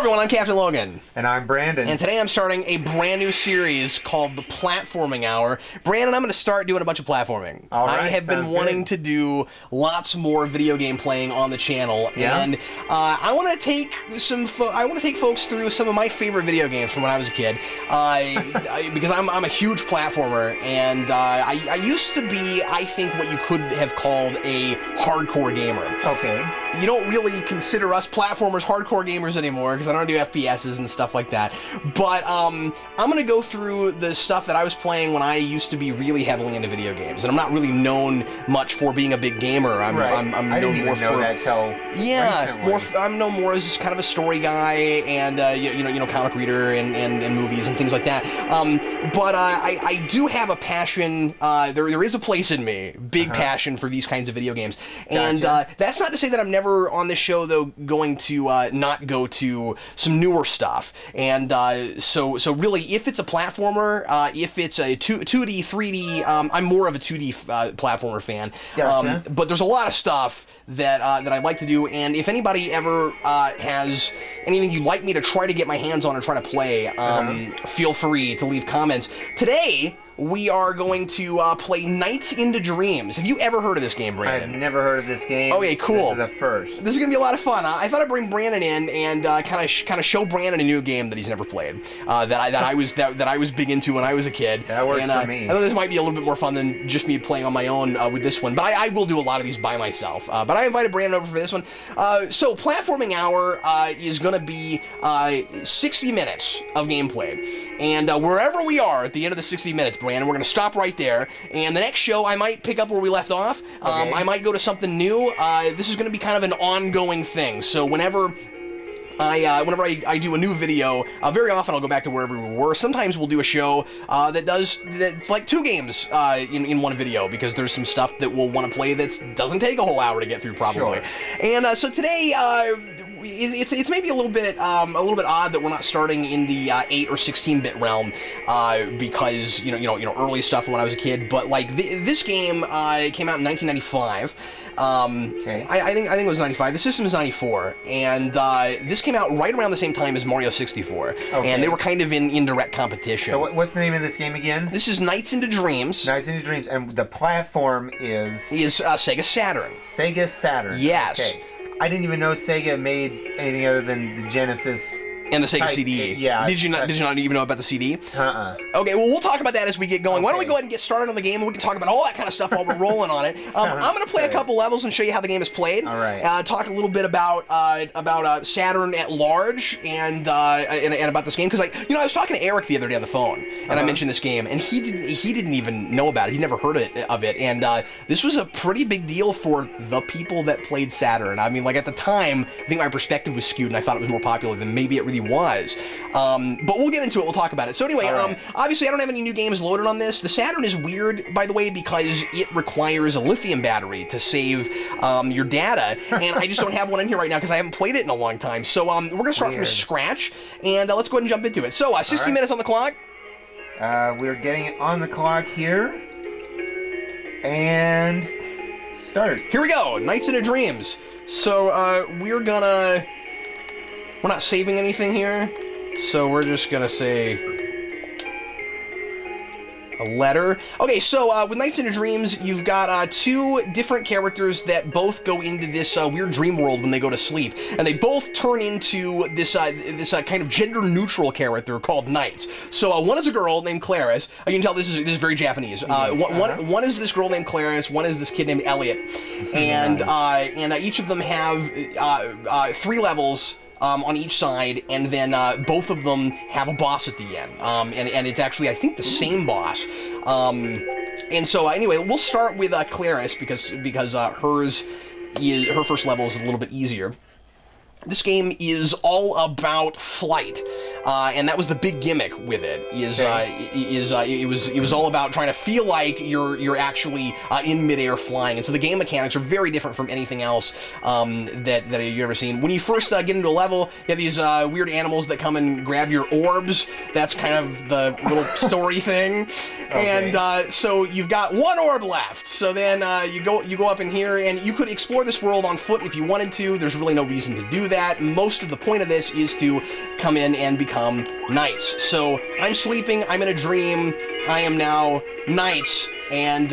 everyone, I'm Captain Logan. And I'm Brandon. And today I'm starting a brand new series called The Platforming Hour. Brandon, I'm going to start doing a bunch of platforming. All right, I have been wanting to do lots more video game playing on the channel, and I want to take folks through some of my favorite video games from when I was a kid, because I'm a huge platformer, and I used to be, I think, what you could have called a hardcore gamer. Okay. You don't really consider us platformers hardcore gamers anymore, because I don't do FPSs and stuff like that. But I'm going to go through the stuff that I was playing when I used to be really heavily into video games. And I'm not really known much for being a big gamer. I'm I didn't even know that till recently. I'm known more as just kind of a story guy and you know comic reader and movies and things like that. But I do have a passion. There is a place in me, big passion for these kinds of video games. And that's not to say that I'm never on this show though going to not go to some newer stuff. And so really, if it's a platformer, if it's a 2D, 3D, I'm more of a 2D platformer fan. Gotcha. But there's a lot of stuff that I like to do, and if anybody ever has anything you'd like me to try to get my hands on or try to play, feel free to leave comments. Today, we are going to play Nights into Dreams. Have you ever heard of this game, Brandon? I've never heard of this game. Okay, cool. This is a first. This is going to be a lot of fun. I thought I'd bring Brandon in and kind of show Brandon a new game that he's never played, that I was big into when I was a kid. That works for me. I thought this might be a little bit more fun than just me playing on my own with this one, but I will do a lot of these by myself. But I invited Brandon over for this one. So Platforming Hour is going to be 60 minutes of gameplay, and wherever we are at the end of the 60 minutes, Brandon, we're going to stop right there, and the next show I might pick up where we left off. I might go to something new. This is going to be kind of an ongoing thing, so whenever I do a new video, very often I'll go back to wherever we were. Sometimes we'll do a show that's like 2 games in one video, because there's some stuff that we'll want to play that doesn't take a whole hour to get through, probably. Sure. And so today, it's maybe a little bit odd that we're not starting in the 8 or 16-bit realm, because you know early stuff from when I was a kid. But like this game came out in 1995. Okay. I think it was 95. The system is 94, and this came out right around the same time as Mario 64. Okay. And they were kind of in indirect competition. So what's the name of this game again? This is Nights into Dreams. Nights into Dreams, and the platform is Sega Saturn. Sega Saturn. Yes. Okay. I didn't even know Sega made anything other than the Genesis. And the Sega CD. Yeah. Did you not even know about the CD? Uh-uh. Okay, well, we'll talk about that as we get going. Okay. Why don't we go ahead and get started on the game, and we can talk about all that kind of stuff while we're rolling on it. I'm going to play a couple levels and show you how the game is played. All right. Talk a little bit about Saturn at large and about this game, because I was talking to Eric the other day on the phone, and I mentioned this game, and he didn't even know about it. He'd never heard of it, and this was a pretty big deal for the people that played Saturn. I mean, like at the time, I think my perspective was skewed, and I thought it was more popular than maybe it really was. But we'll get into it. We'll talk about it. So anyway, obviously I don't have any new games loaded on this. The Saturn is weird, by the way, because it requires a lithium battery to save your data, and I just don't have one in here right now because I haven't played it in a long time. So we're going to start from scratch, and let's go ahead and jump into it. So 60 minutes on the clock. We're getting it on the clock here, and start. Here we go. Nights into Dreams. So we're not saving anything here, so we're just gonna say a letter. Okay, so with Nights into Dreams, you've got 2 different characters that both go into this weird dream world when they go to sleep, and they both turn into this kind of gender-neutral character called Knights. So one is a girl named Clarice. You can tell this is very Japanese. One is this girl named Clarice. One is this kid named Elliot, and each of them have 3 levels on each side, and then both of them have a boss at the end, and it's actually, I think, the same boss. And so anyway, we'll start with Clarice because her first level is a little bit easier. This game is all about flight. and that was the big gimmick with it. It was all about trying to feel like you're actually in midair flying, and so the game mechanics are very different from anything else that you've ever seen. When you first get into a level, you have these weird animals that come and grab your orbs. That's kind of the little story thing. Okay. And so you've got one orb left. So then you go up in here, and you could explore this world on foot if you wanted to. There's really no reason to do that. Most of the point of this is to come in and become knights. So I'm sleeping, I'm in a dream, I am now knights, and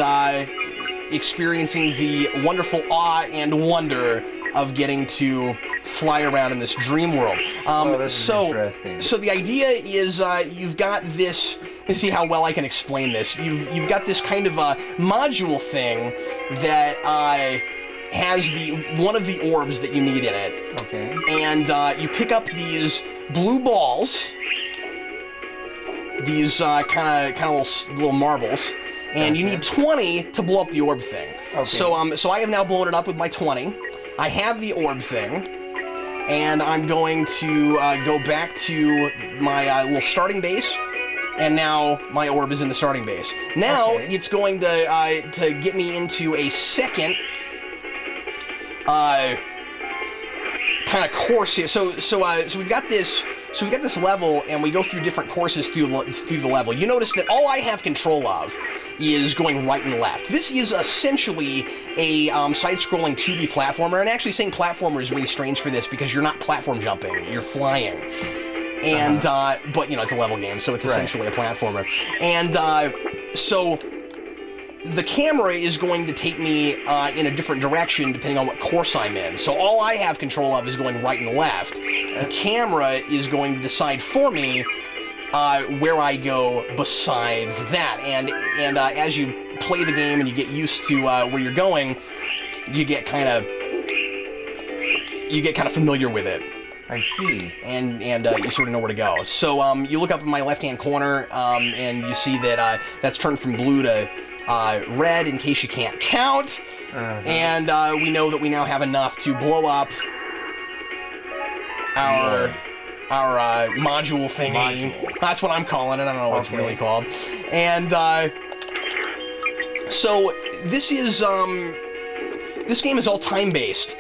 experiencing the wonderful awe and wonder of getting to fly around in this dream world. This is interesting. So the idea is you've got this. Let's see how well I can explain this. You've got this kind of a module thing that has one of the orbs that you need in it. Okay. And you pick up these blue balls, these kind of little marbles, and you need 20 to blow up the orb thing. Okay. So I have now blown it up with my 20. I have the orb thing, and I'm going to go back to my little starting base, and now my orb is in the starting base. Now it's going to get me into a second kind of course here. So we've got this. So we've got this level, and we go through different courses through the level. You notice that all I have control of is going right and left. This is essentially a side-scrolling 2D platformer, and actually saying platformer is really strange for this because you're not platform jumping, you're flying. And, but, you know, it's a level game, so it's essentially a platformer. And, so the camera is going to take me in a different direction depending on what course I'm in. So all I have control of is going right and left. The camera is going to decide for me where I go besides that. And as you play the game and you get used to where you're going, you get kind of familiar with it. I see. And you sort of know where to go. So you look up in my left-hand corner, and you see that that's turned from blue to red in case you can't count. And we know that we now have enough to blow up our module thingy. That's what I'm calling it. I don't know what it's really called. And so this is this game is all time-based.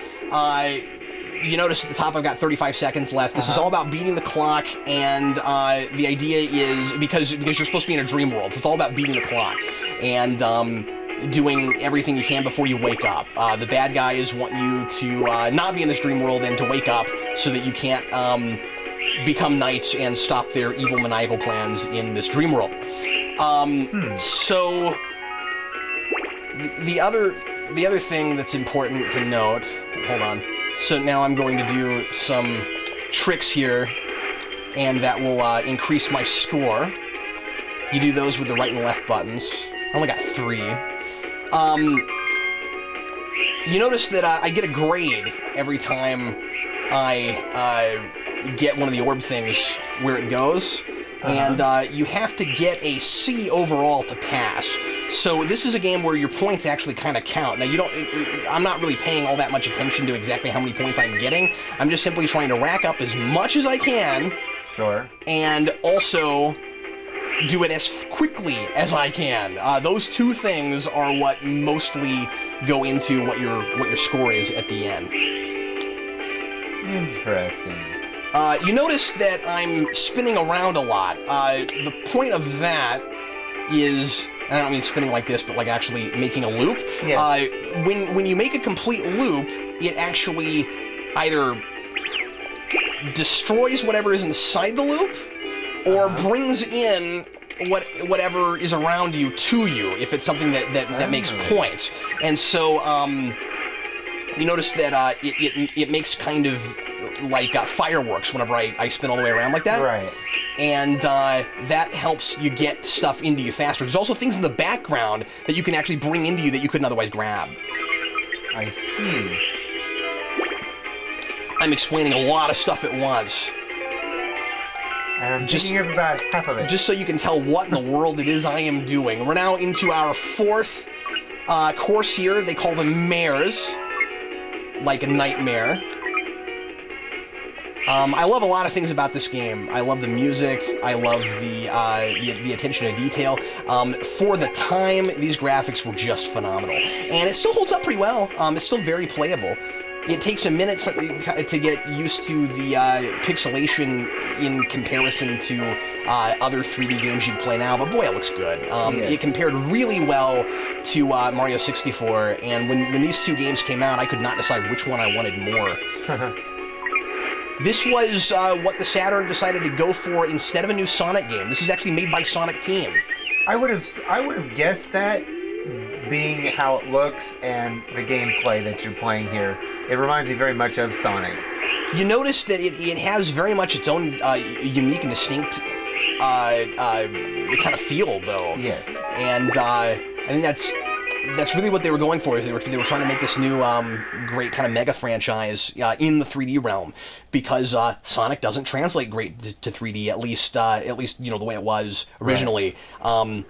You notice at the top I've got 35 seconds left. This is all about beating the clock, and the idea is because you're supposed to be in a dream world, so it's all about beating the clock and doing everything you can before you wake up. The bad guys want you to not be in this dream world and to wake up so that you can't become knights and stop their evil maniacal plans in this dream world. So the other thing that's important to note, hold on. So now I'm going to do some tricks here, and that will increase my score. You do those with the right and left buttons. I only got 3. You notice that I get a grade every time I get one of the orb things where it goes, and you have to get a C overall to pass. So this is a game where your points actually kind of count. Now I'm not really paying all that much attention to exactly how many points I'm getting. I'm just simply trying to rack up as much as I can. Sure. And also do it as quickly as I can. Those two things are what mostly go into what your score is at the end. Interesting. You notice that I'm spinning around a lot. The point of that is, I don't mean spinning like this, but like actually making a loop. Yes. When you make a complete loop, it actually either destroys whatever is inside the loop, or brings in whatever is around you to you, if it's something that makes points. And so you notice that it makes kind of like fireworks whenever I spin all the way around like that. Right. And that helps you get stuff into you faster. There's also things in the background that you can actually bring into you that you couldn't otherwise grab. I see. I'm explaining a lot of stuff at once. And I'm picking up about half of it. Just so you can tell what in the world it is I am doing. We're now into our 4th course here. They call them mares, like a nightmare. I love a lot of things about this game. I love the music. I love the attention to detail. For the time, these graphics were just phenomenal, and it still holds up pretty well. It's still very playable. It takes a minute to get used to the pixelation in comparison to other 3D games you'd play now, but boy, it looks good. Yes. It compared really well to Mario 64, and when these two games came out, I could not decide which one I wanted more. This was what the Saturn decided to go for instead of a new Sonic game. This is actually made by Sonic Team. I would have guessed that, being how it looks and the gameplay that you're playing here. It reminds me very much of Sonic. You notice that it has very much its own unique and distinct kind of feel, though. Yes. And I think that's really what they were going for. Is they were trying to make this new great kind of mega franchise in the 3D realm, because Sonic doesn't translate great to 3D, at least you know, the way it was originally. Right.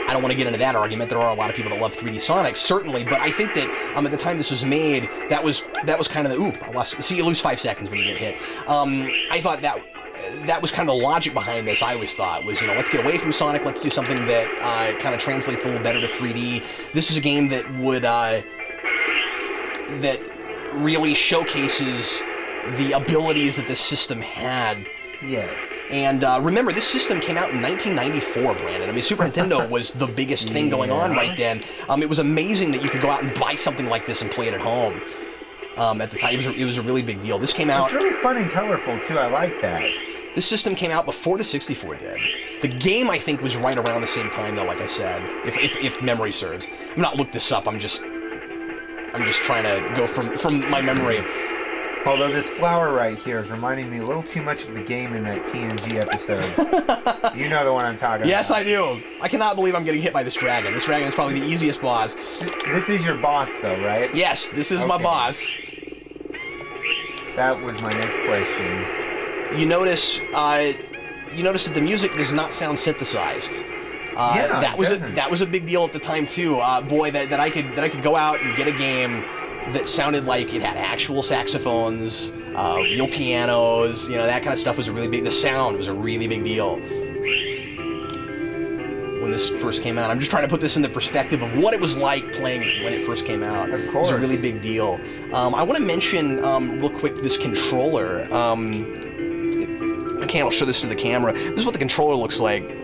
I don't want to get into that argument. There are a lot of people that love 3D Sonic, certainly, but I think that at the time this was made, that was kind of the I lost. See, you lose 5 seconds when you get hit. I thought that was kind of the logic behind this. I always thought was, you know, let's get away from Sonic, let's do something that kind of translates a little better to 3D. This is a game that would that really showcases the abilities that this system had. Yes. And remember, this system came out in 1994, Brandon. I mean, Super Nintendo was the biggest thing going on right then. It was amazing that you could go out and buy something like this and play it at home. At the time, it was a really big deal. This came out... It's really fun and colorful, too. I like that. This system came out before the 64 did. The game, I think, was right around the same time, though, like I said, if memory serves. I'm not looked this up. I'm just trying to go from my memory. Although this flower right here is reminding me a little too much of the game in that TNG episode. You know the one I'm talking about. Yes, I do. I cannot believe I'm getting hit by this dragon. This dragon is probably the easiest boss. This is your boss, though, right? Yes, this is my boss. That was my next question. You notice that the music does not sound synthesized. Yeah, that was a big deal at the time too. Boy, that I could go out and get a game that sounded like it had actual saxophones, real pianos, you know, that kind of stuff was really big. The sound was a really big deal when this first came out. I'm just trying to put this in the perspective of what it was like playing when it first came out. Of course. It was a really big deal. I want to mention real quick this controller. I'll show this to the camera. This is what the controller looks like.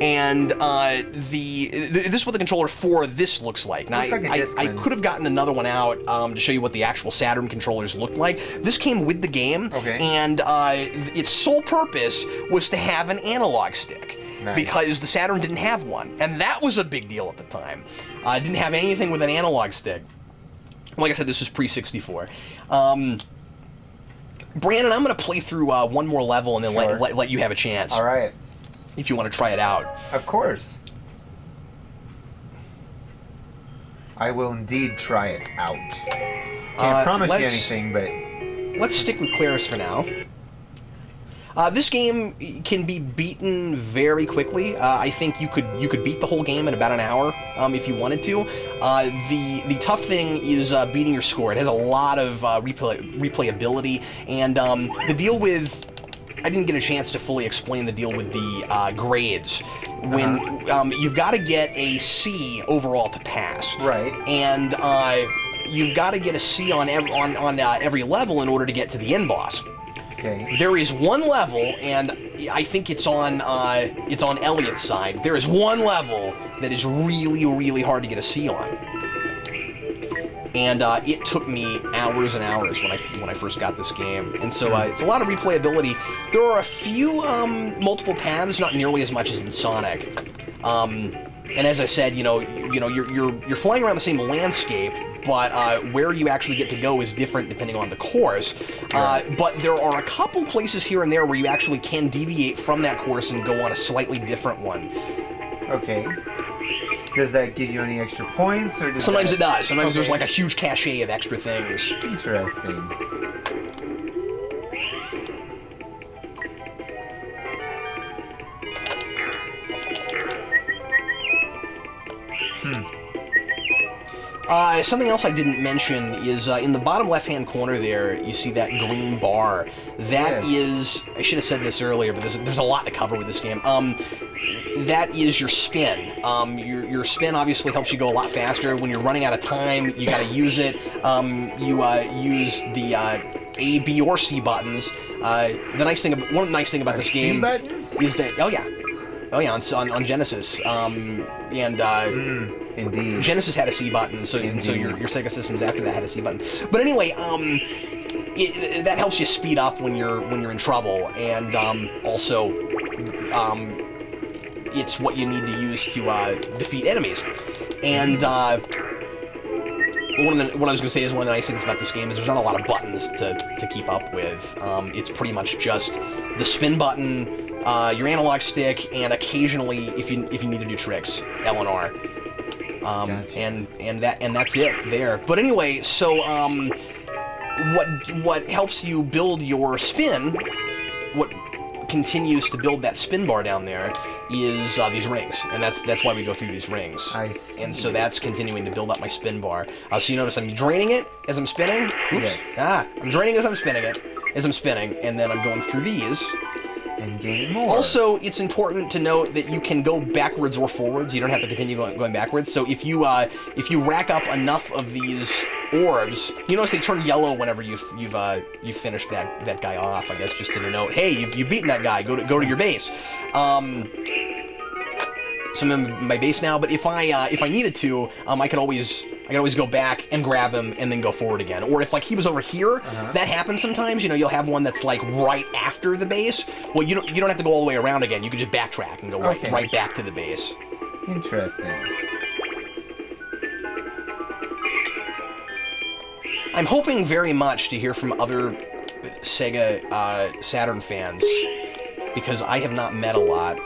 And this is what the controller for this looks like. Now, I could have gotten another one out to show you what the actual Saturn controllers looked like. This came with the game, and its sole purpose was to have an analog stick. Nice. Because the Saturn didn't have one, and that was a big deal at the time. It didn't have anything with an analog stick. Like I said, this was pre-64. Brandon, I'm going to play through one more level and then let you have a chance. All right. If you want to try it out. Of course. I will indeed try it out. Can't promise you anything, but... Let's stick with Claris for now. This game can be beaten very quickly. I think you could beat the whole game in about an hour if you wanted to. The tough thing is beating your score. It has a lot of replayability, and the deal with... I didn't get a chance to fully explain the deal with the grades. When you've got to get a C overall to pass, right? And you've got to get a C on every level in order to get to the end boss. Okay. There is one level, and I think it's on Elliot's side. There is one level that is really, really hard to get a C on. And it took me hours and hours when I first got this game, and so it's a lot of replayability. There are a few multiple paths, not nearly as much as in Sonic. And as I said, you're flying around the same landscape, but where you actually get to go is different depending on the course. But there are a couple places here and there where you actually can deviate from that course and go on a slightly different one. Okay. Does that give you any extra points, or sometimes it does. Sometimes there's like a huge cachet of extra things. Interesting. Something else I didn't mention is in the bottom left-hand corner there, you see that green bar. That is... I should have said this earlier, but there's a lot to cover with this game. That is your spin. Your spin obviously helps you go a lot faster. When you're running out of time, you got to use it. You use the A, B, or C buttons. One nice thing about this game is that on Genesis Indeed. Genesis had a C button, so your Sega systems after that had a C button. But anyway, that helps you speed up when you're in trouble, and also it's what you need to use to defeat enemies. And what I was going to say is one of the nice things about this game is there's not a lot of buttons to keep up with. It's pretty much just the spin button, your analog stick, and occasionally, if you need to do tricks, L and R. Gotcha. and that's it there. But anyway, so what helps you build your spin, what continues to build that spin bar down there, is these rings, and that's why we go through these rings. I see. And so that's continuing to build up my spin bar. So you notice I'm draining it as I'm spinning. Oops. Yes. I'm draining as I'm spinning and then I'm going through these. And gain more. Also, it's important to note that you can go backwards or forwards. You don't have to continue going backwards. So if you rack up enough of these orbs, you notice they turn yellow whenever you've finished that guy off. I guess just to denote, hey, you've beaten that guy. Go to your base. So I'm in my base now. But if I needed to, I could always go back and grab him and then go forward again. Or if, like, he was over here, that happens sometimes. You know, you'll have one that's, like, right after the base. Well, you don't have to go all the way around again. You can just backtrack and go right back to the base. Interesting. I'm hoping very much to hear from other Sega Saturn fans, because I have not met a lot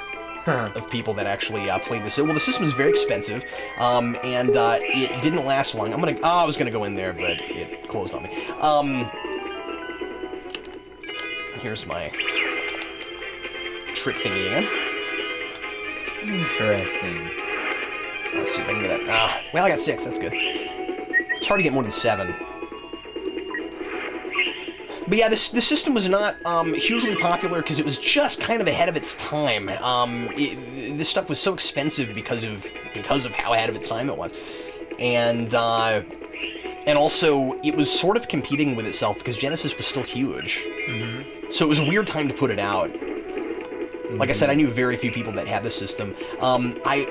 of people that actually played this. Well, the system is very expensive, and it didn't last long. I was gonna go in there, but it closed on me. Here's my trick thingy again. Interesting. Let's see if I can get it. Well, I got 6. That's good. It's hard to get more than 7. But yeah, the system was not hugely popular because it was just kind of ahead of its time. This stuff was so expensive because of how ahead of its time it was, and also it was sort of competing with itself because Genesis was still huge. So it was a weird time to put it out. Like I said, I knew very few people that had the system. I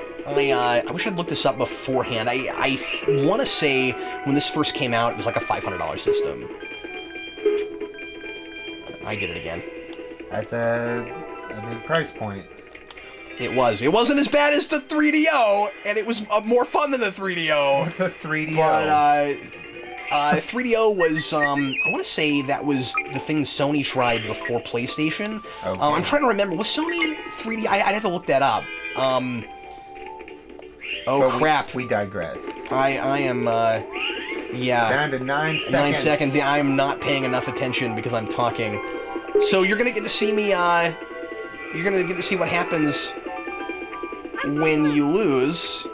wish I'd looked this up beforehand. I want to say when this first came out, it was like a $500 system. I did it again. That's a big price point. It was. It wasn't as bad as the 3DO, and it was more fun than the 3DO. What's a 3DO? But 3DO was, I want to say that was the thing Sony tried before PlayStation. Okay. I'm trying to remember. Was Sony 3D? I'd have to look that up. Oh, crap. We digress. I am, yeah. Down to 9 seconds. 9 seconds. Yeah, I'm not paying enough attention because I'm talking. So you're gonna get to see me, you're gonna get to see what happens when you lose.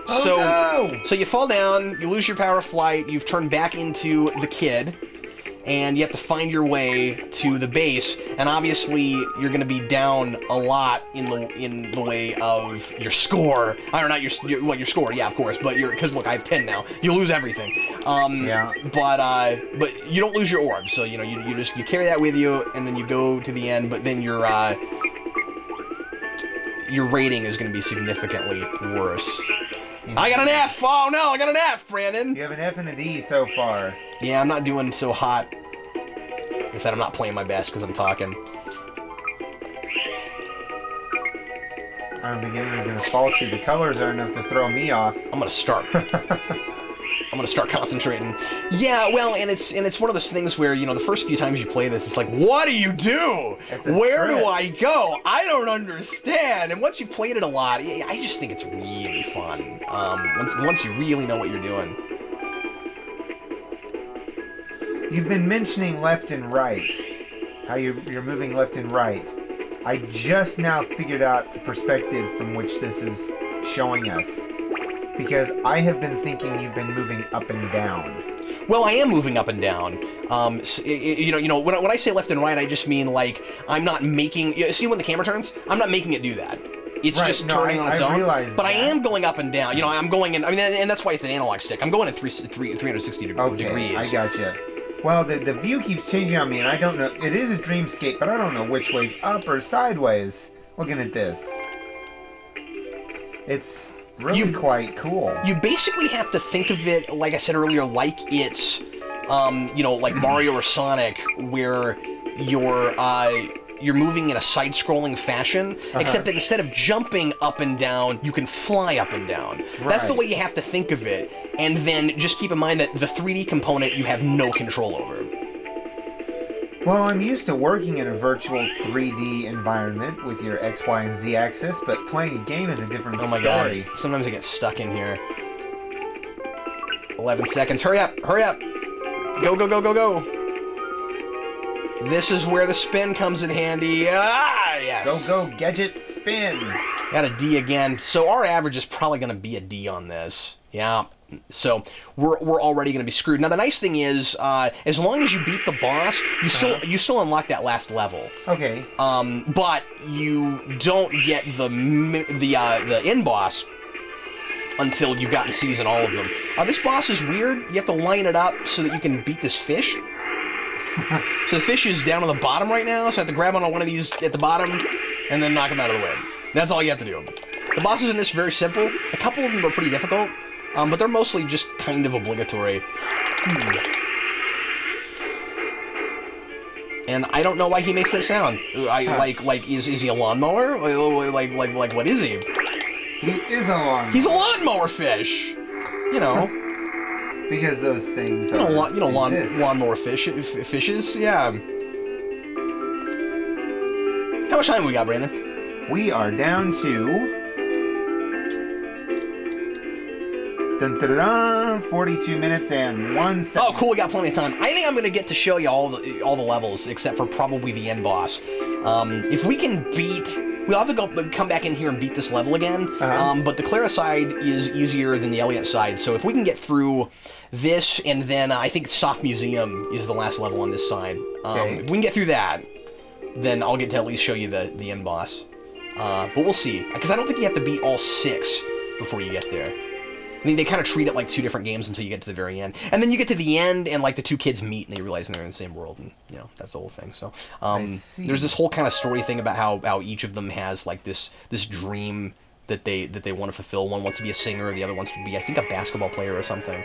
So you fall down, you lose your power of flight, you've turned back into the kid, and you have to find your way to the base. And obviously, you're going to be down a lot in the way of your score. I don't know, your score, yeah, of course. But because look, I have 10 now. You lose everything. Yeah. But you don't lose your orb. So you know you carry that with you, and then you go to the end. But then your rating is going to be significantly worse. I got an F! Oh no, I got an F, Brandon! You have an F and a D so far. Yeah, I'm not doing so hot. Like I said, I'm not playing my best because I'm talking. I don't think anyone's gonna fault you. The colors are enough to throw me off. I'm gonna start. I'm gonna start concentrating. Yeah, well, and it's one of those things where, you know, the first few times you play this, it's like, what do you do? Where do I go? I don't understand. And once you've played it a lot, I just think it's really fun. Once you really know what you're doing. You've been mentioning left and right, how you're moving left and right. I just now figured out the perspective from which this is showing us. Because I have been thinking you've been moving up and down. Well, I am moving up and down. When I say left and right, I just mean like I'm not making. See when the camera turns? I'm not making it do that. It's just turning on its own. But I am going up and down. I'm going in. I mean, and that's why it's an analog stick. I'm going in 360 degrees. Okay, I gotcha. Well, the view keeps changing on me, and I don't know. It is a dreamscape, but I don't know which way's up or sideways. Looking at this, it's really quite cool. You basically have to think of it, like I said earlier, like it's, like Mario or Sonic, where you're moving in a side-scrolling fashion, except that instead of jumping up and down, you can fly up and down. Right. That's the way you have to think of it, and then just keep in mind that the 3D component you have no control over. Well, I'm used to working in a virtual 3D environment with your X, Y, and Z axis, but playing a game is a different story. Oh my god, sometimes I get stuck in here. 11 seconds, hurry up, hurry up! Go, go, go, go, go! This is where the spin comes in handy. Ah, yes. Go, go, gadget, spin. Got a D again. So our average is probably going to be a D on this. Yeah. So we're already going to be screwed. Now the nice thing is, as long as you beat the boss, you still unlock that last level. Okay. But you don't get the end boss until you've gotten C's in all of them. This boss is weird. You have to line it up so that you can beat this fish. So the fish is down on the bottom right now, so I have to grab onto one of these at the bottom and then knock him out of the way. That's all you have to do. The bosses in this are very simple. A couple of them are pretty difficult, but they're mostly just kind of obligatory. And I don't know why he makes that sound. Is he a lawnmower? Like what is he? He is a lawnmower. He's a lawnmower fish. You know. Because those things are lawnmower fishes, yeah. How much time we got, Brandon? We are down to 42 minutes and 1 second. Oh, cool! We got plenty of time. I think I'm gonna get to show you all the levels except for probably the end boss. If we can beat. We'll have to come back in here and beat this level again, but the Clara side is easier than the Elliot side, so if we can get through this, and then I think Soft Museum is the last level on this side. If we can get through that, then I'll get to at least show you the end boss. But we'll see, because I don't think you have to beat all 6 before you get there. I mean, they kind of treat it like 2 different games until you get to the very end. And then you get to the end, and, like, the 2 kids meet, and they realize they're in the same world, and, that's the whole thing. So, there's this whole kind of story thing about how each of them has, like, this dream that they want to fulfill. One wants to be a singer, the other wants to be, I think, a basketball player or something.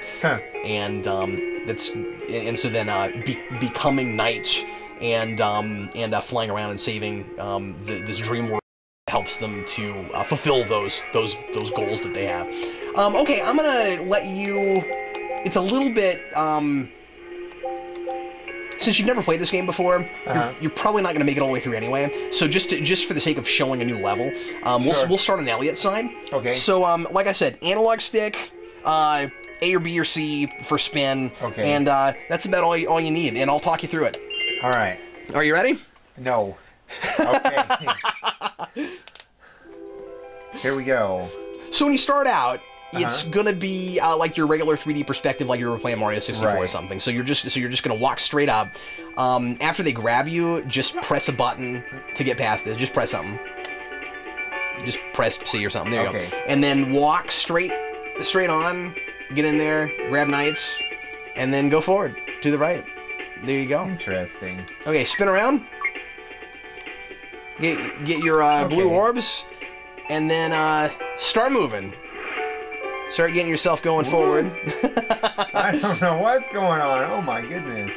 And, so then, becoming knights and flying around and saving, this dream world helps them to fulfill those goals that they have. Okay, I'm gonna let you. It's a little bit. Since you've never played this game before, you're probably not gonna make it all the way through anyway. So just for the sake of showing a new level, we'll start on Elliot's side. Okay. So like I said, analog stick, A or B or C for spin. Okay. And that's about all you need, and I'll talk you through it. All right. Are you ready? No. Okay. Here we go. So when you start out, it's gonna be like your regular 3D perspective, like you were playing Mario 64 or something. So you're just gonna walk straight up. After they grab you, just press a button to get past this. Just press something. Just press C or something. There you go. And then walk straight on. Get in there, grab knights, and then go forward to the right. There you go. Interesting. Okay, spin around. Get your blue orbs, and then start moving. Start getting yourself going forward. I don't know what's going on. Oh my goodness.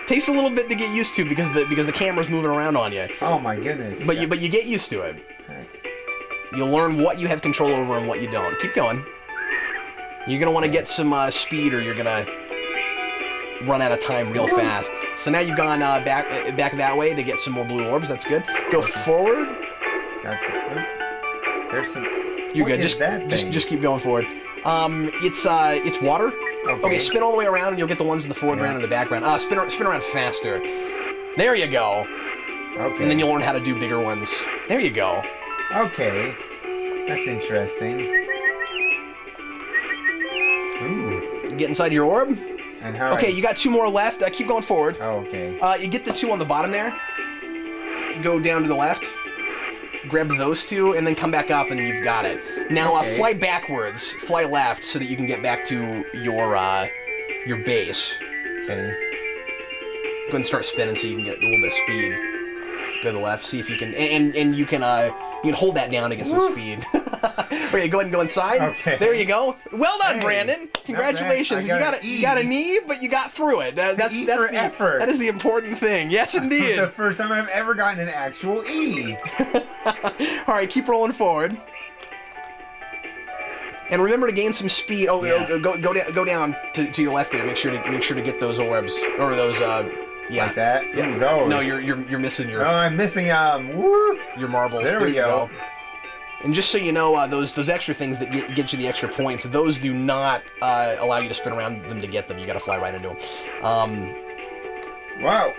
Takes a little bit to get used to because the camera's moving around on you. Oh my goodness. But you get used to it. You'll learn what you have control over and what you don't. Keep going. You're gonna want to get some speed, or you're gonna run out of time real fast. So now you've gone back that way to get some more blue orbs. That's good. Go forward. There's some. You're good. Just keep going forward. It's water. Okay, spin all the way around, and you'll get the ones in the foreground and the background. Spin around faster. There you go. Okay. And then you'll learn how to do bigger ones. There you go. Okay. That's interesting. get inside your orb. And how Okay, you got 2 more left. Keep going forward. Oh, okay. You get the 2 on the bottom there. Go down to the left. Grab those 2, and then come back up, and you've got it. Now, Okay. fly backwards. Fly left so that you can get back to your base. Okay. Go ahead and start spinning so you can get a little bit of speed. Go to the left. See if you can, and you can hold that down to get some speed. Okay, go ahead and go inside. Okay. There you go. Well done, Hey, Brandon. Congratulations. not bad. You got an E, but you got through it. That's for effort. That is the important thing. Yes, indeed. The first time I've ever gotten an actual E. All right, keep rolling forward. And remember to gain some speed. Oh, Yeah. go down to your left there. Make sure to get those orbs or those yeah. Like that? Yeah. Ooh, those. No, you're missing Oh, I'm missing woo. your marbles. There we you go. And just so you know, those extra things that get you the extra points, those do not allow you to spin around them to get them. You got to fly right into them. Wow.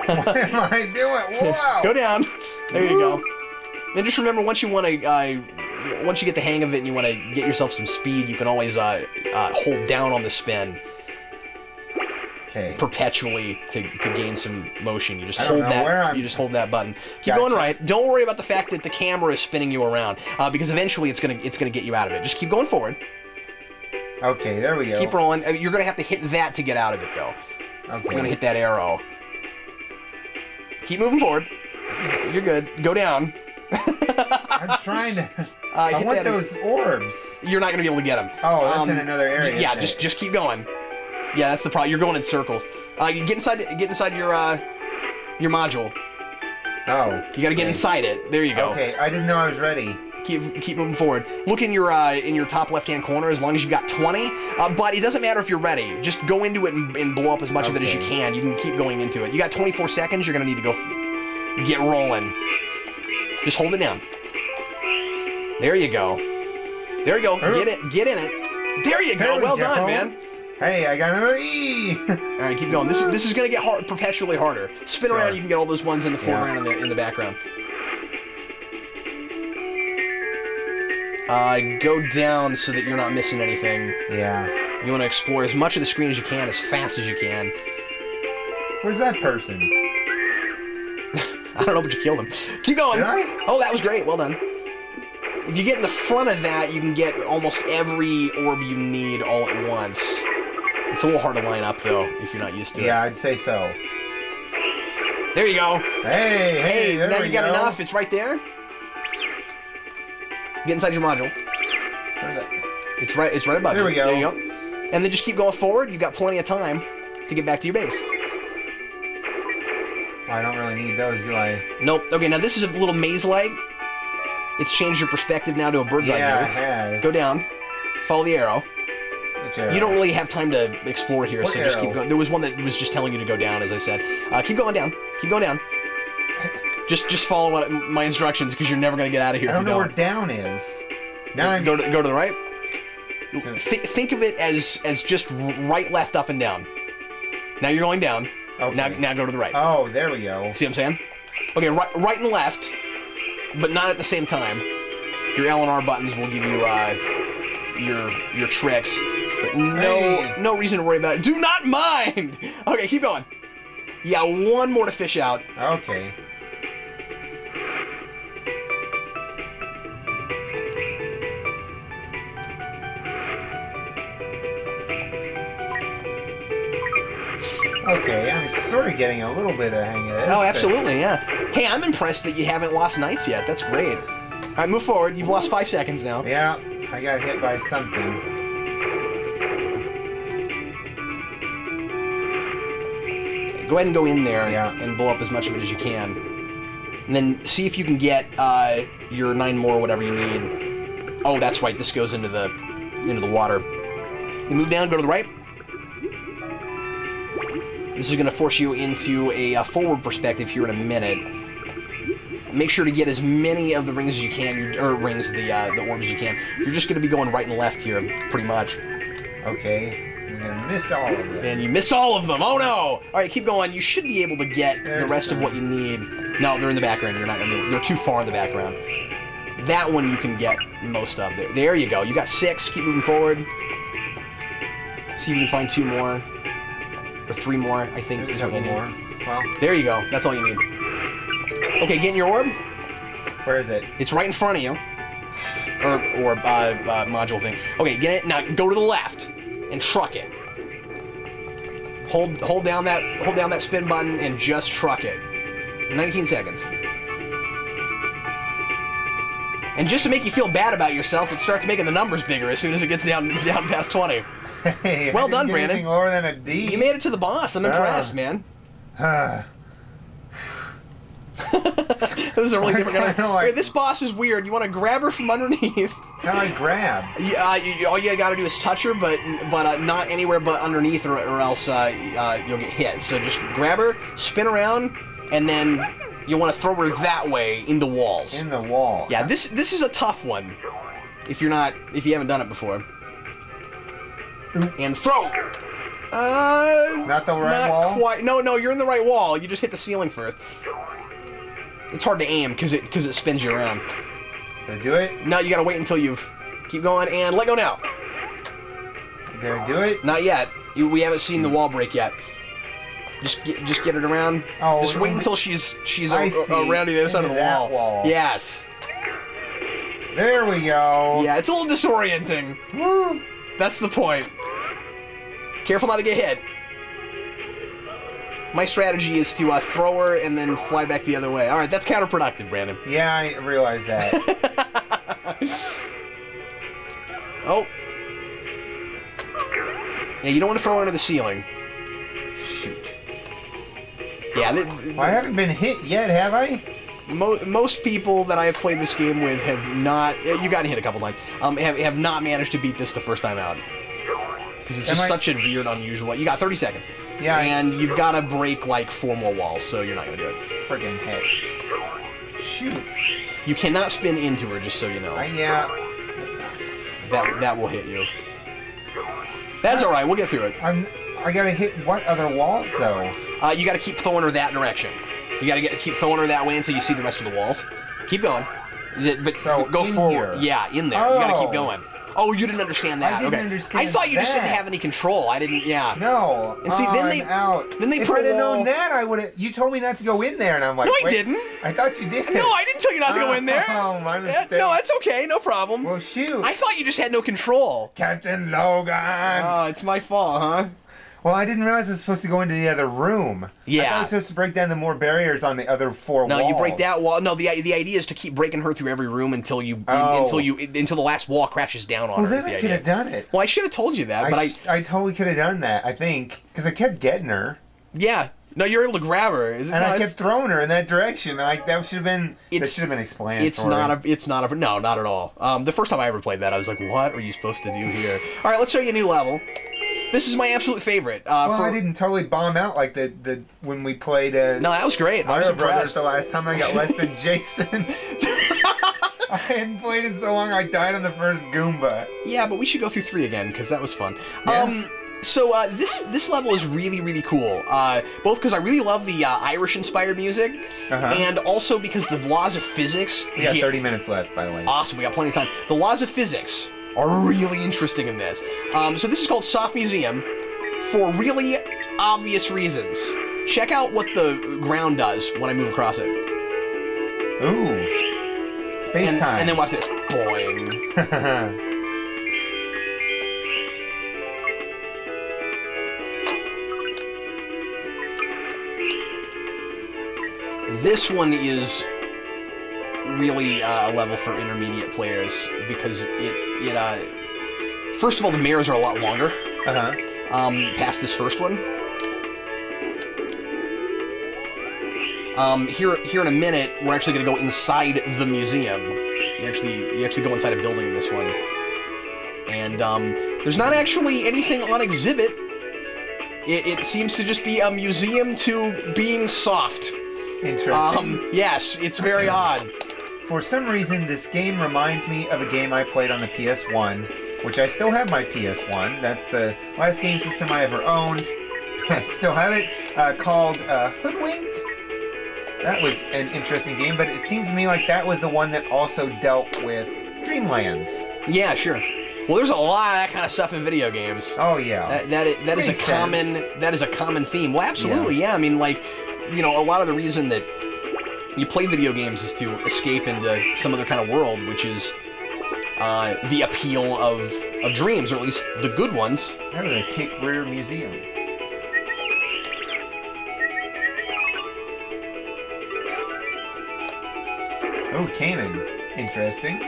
What am I doing? Wow. Go down. There you go. And just remember, once you get the hang of it and you want to get yourself some speed, you can always hold down on the spin Okay. perpetually to gain some motion. You just I don't hold know where I'm- that. You just hold that button. Keep Gotcha. going right. Don't worry about the fact that the camera is spinning you around, because eventually it's gonna get you out of it. Just keep going forward. Okay, there we go. Keep rolling. You're gonna have to hit that to get out of it, though. Okay. You're gonna hit that arrow. Keep moving forward. You're good. Go down. I'm trying to. I hit want that- those orbs. You're not gonna be able to get them. Oh, that's in another area. Yeah, isn't it? just keep going. Yeah, that's the problem. You're going in circles. You get inside your module. Oh. You got to get inside it. There you go. Okay, I didn't know I was ready. Keep moving forward. Look in your top left-hand corner as long as you've got 20. But it doesn't matter if you're ready. Just go into it and blow up as much of it as you Okay. can. You can keep going into it. You got 24 seconds. You're gonna need to go get rolling. Just hold it down. There you go. There you go. Get it. Get in it. There you go. There we Well go. done, man. Hey, I got another E. All right, keep going. This is gonna get perpetually harder. Spin Sure. around. You can get all those ones in the Yeah. foreground and in the background. Go down so that you're not missing anything. Yeah. You want to explore as much of the screen as you can, as fast as you can. Where's that person? I don't know, but you killed him. Keep going. Did I? Oh, that was great. Well done. If you get in the front of that, you can get almost every orb you need all at once. It's a little hard to line up, though, if you're not used to it. Yeah, I'd say so. There you go. Hey, there now we you got go. enough. It's right there. Get inside your module. Where's that? It's right above There you. we go. There you go. And then just keep going forward. You've got plenty of time to get back to your base. I don't really need those, do I? Nope. Okay, now this is a little maze-like. It's changed your perspective now to a bird's eye Yeah, it view. has. Go down. Follow the arrow. Which arrow? You don't really have time to explore here, What so just keep arrow? going. There was one that was just telling you to go down, as I said. Keep going down. Keep going down. Just follow my instructions, because you're never going to get out of here I if don't you know where don't. down is. Now I'm... Go to the right. Think of it as just right, left, up, and down. Now you're going down. Okay. Now go to the right. Oh, there we go. See what I'm saying? Okay, right and left, but not at the same time. Your L and R buttons will give you your tricks. But no reason to worry about it. Do not mind! Okay, keep going. Yeah, one more to fish out. Okay. Okay, I'm sort of getting a little bit of hang of this. Oh, absolutely, yeah. Hey, I'm impressed that you haven't lost knights yet. That's great. All right, move forward. You've lost 5 seconds now. Yeah, I got hit by something. Go ahead and go in there Yeah. and blow up as much of it as you can. And then see if you can get your 9 more, whatever you need. Oh, that's right. This goes into the water. You move down, go to the right. This is going to force you into a forward perspective here in a minute. Make sure to get as many of the rings as you can, or rings, the orbs as you can. You're just going to be going right and left here, pretty much. Okay, I'm gonna miss all of them. And you miss all of them. Oh no! All right, keep going. You should be able to get the There's rest of what you need. No, they're in the background. You're not gonna be able, they're too far in the background. That one you can get most of. There you go. You got 6. Keep moving forward. See if you can find 2 more. Or 3 more, I think. There's a couple more. Well, there you go. That's all you need. Okay, get in your orb. where is it? It's right in front of you. Or module thing. Okay, get it. Now go to the left and truck it. Hold down that spin button and just truck it. 19 seconds. And just to make you feel bad about yourself, it starts making the numbers bigger as soon as it gets down past 20. Hey, well done, get Brandon. lower than a D. You made it to the boss. I'm impressed, man. This is a really different guy. Like, this boss is weird. You want to grab her from underneath. How do I grab? All you got to do is touch her, but not anywhere but underneath, or else you'll get hit. So just grab her, spin around, and then you want to throw her that way in the walls. In the wall. Yeah, this is a tough one. If you haven't done it before. And throw. Not the right wall? Quite. No, you're in the right wall. You just hit the ceiling first. It's hard to aim because it spins you around. Did I do it? No, you gotta wait until you've... Keep going and let go now. Did I do it? Not yet. We haven't seen the wall break yet. Just get it around. Oh, just wait until she's around the other side of the that wall. Yes. There we go. Yeah, it's a little disorienting. Woo. That's the point. Careful not to get hit. My strategy is to throw her and then fly back the other way. Alright, that's counterproductive, Brandon. Yeah, I realize that. Oh. Yeah, you don't want to throw her into the ceiling. Shoot. Yeah. Well, I haven't been hit yet, have I? Most people that I have played this game with have not... You got hit a couple times. Have not managed to beat this the first time out. Because it's just such a weird, unusual... You got 30 seconds. Yeah. And you've got to break, like, 4 more walls, so you're not going to do it. Friggin' heck. Shoot. You cannot spin into her, just so you know. Yeah. That will hit you. That's alright, we'll get through it. I gotta hit what other walls, though? You gotta keep throwing her that direction. You gotta keep throwing her that way until you see the rest of the walls. Keep going. But so go forward. Here. Yeah, in there. You gotta keep going. Oh, you didn't understand that. I didn't understand I thought you just that. didn't have any control. I didn't. Yeah. No. And see, then they if put I a wall. Known that, I would have. You told me not to go in there, and I'm like, no, I wait, didn't. I thought you did. No, I didn't tell you not to go in there. Oh, my mistake. No, that's okay. No problem. Well, shoot. I thought you just had no control. Captain Logan. Oh, it's my fault, huh? Well, I didn't realize I was supposed to go into the other room. Yeah. I thought I was supposed to break down the more barriers on the other 4 walls. No, you break that wall. No, the idea is to keep breaking her through every room until the last wall crashes down on her. Well, then I could have done it. Well, I should have told you that, but I totally could have done that, I think, because I kept getting her. Yeah. No, you're able to grab her. I kept throwing her in that direction. Like that should have been explanatory. It's not no, not at all. The first time I ever played that, I was like, what are you supposed to do here? All right, let's show you a new level. This is my absolute favorit. I didn't totally bomb out like the when we played. No, that was great. I was impressed. Brothers the last time I got less than Jason. I hadn't played in so long. I died on the first Goomba. Yeah, but we should go through 3 again because that was fun. Yeah. So this level is really, really cool. Both because I really love the Irish-inspired music, and also because the laws of physics... We got 30 minutes left, by the way. Awesome, we got plenty of time. The laws of physics are really interesting in this. So this is called Soft Museum for really obvious reasons. Check out what the ground does when I move across it. Ooh. Space-time. And then watch this. Boing. This one is really a level for intermediate players because first of all, the mirrors are a lot longer. Past this first one. Here in a minute, we're actually going to go inside the museum. You actually go inside a building in this one, and there's not actually anything on exhibit. It seems to just be a museum to being soft. Interesting. Yes, it's very odd. For some reason, this game reminds me of a game I played on the PS1, which I still have my PS1. That's the last game system I ever owned. I still have it, called Hoodwinked. That was an interesting game, but it seems to me like that was the one that also dealt with Dreamlands. Yeah, sure. Well, there's a lot of that kind of stuff in video games. Oh yeah. That is a common theme. Well, absolutely, yeah. I mean, like, you know, a lot of the reason that you play video games is to escape into some other kind of world, which is the appeal of dreams, or at least the good ones. That was a kick rear museum. Oh, cannon. Interesting.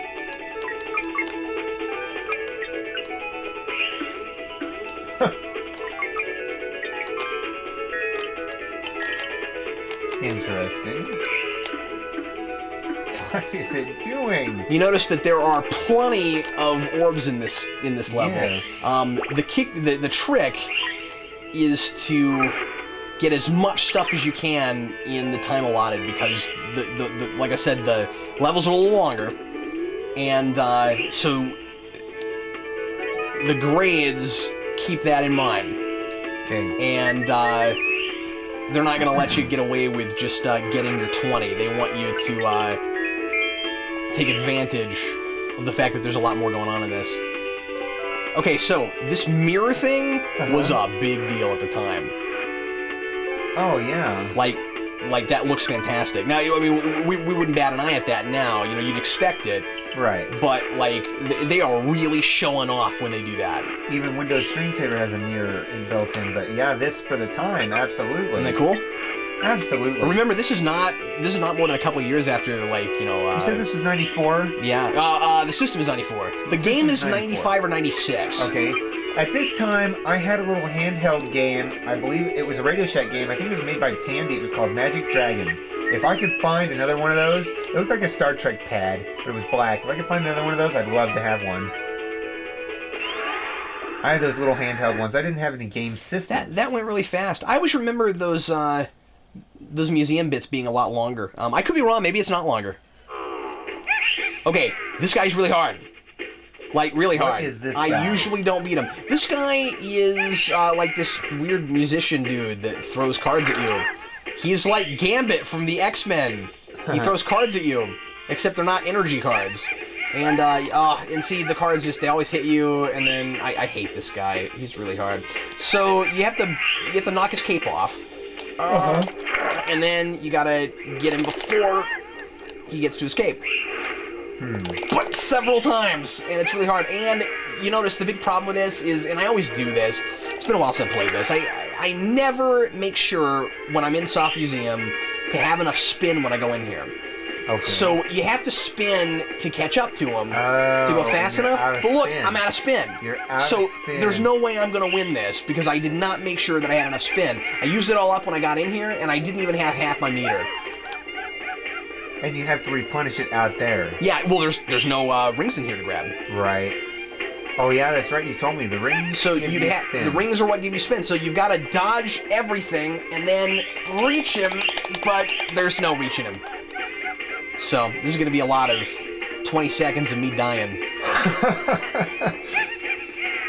Interesting. What is it doing? You notice that there are plenty of orbs in this level. Yes. The trick is to get as much stuff as you can in the time allotted, because the like I said, the levels are a little longer, and so the grades keep that in mind. Okay. And they're not going to let you get away with just getting your 20. They want you to take advantage of the fact that there's a lot more going on in this. Okay, so this mirror thing was a big deal at the time. Oh, yeah. Like that looks fantastic. Now, I mean, we wouldn't bat an eye at that now. You know, you'd expect it. Right. But, like, they are really showing off when they do that. Even Windows Screensaver has a mirror built in, but yeah, this for the time, absolutely. Isn't that cool? Absolutely. But remember, this is not more than a couple of years after, like, you know... you said this was 94? Yeah. The system is 94. The game is 95 or 96. Okay. At this time, I had a little handheld game. I believe it was a Radio Shack game. I think it was made by Tandy. It was called Magic Dragon. If I could find another one of those, it looked like a Star Trek pad, but it was black. If I could find another one of those, I'd love to have one. I had those little handheld ones. I didn't have any game systems. That went really fast. I always remember those museum bits being a lot longer. I could be wrong. Maybe it's not longer. Okay, this guy's really hard. Like, really hard. What is this I guy? usually don't beat him. This guy is like this weird musician dude that throws cards at you. He's like Gambit from the X-Men. He throws cards at you, except they're not energy cards. And see, the cards just, they always hit you, and then I hate this guy. He's really hard. So you have to knock his cape off. And then you gotta get him before he gets to escape. But several times, and it's really hard. And you notice the big problem with this is, and I always do this, it's been a while since I played this, I never make sure when I'm in Soft Museum to have enough spin when I go in here. Okay. So you have to spin to catch up to him to go fast enough. But look, I'm out of spin. You're out so of spin. There's no way I'm going to win this because I did not make sure that I had enough spin. I used it all up when I got in here, and I didn't even have half my meter. And you have to replenish it out there. Yeah, well, there's no rings in here to grab. Right. Oh yeah, that's right. You told me the rings. So give you'd you have spin. the rings are what give you spin. So you've got to dodge everything and then reach him, but there's no reaching him. So this is going to be a lot of 20 seconds of me dying.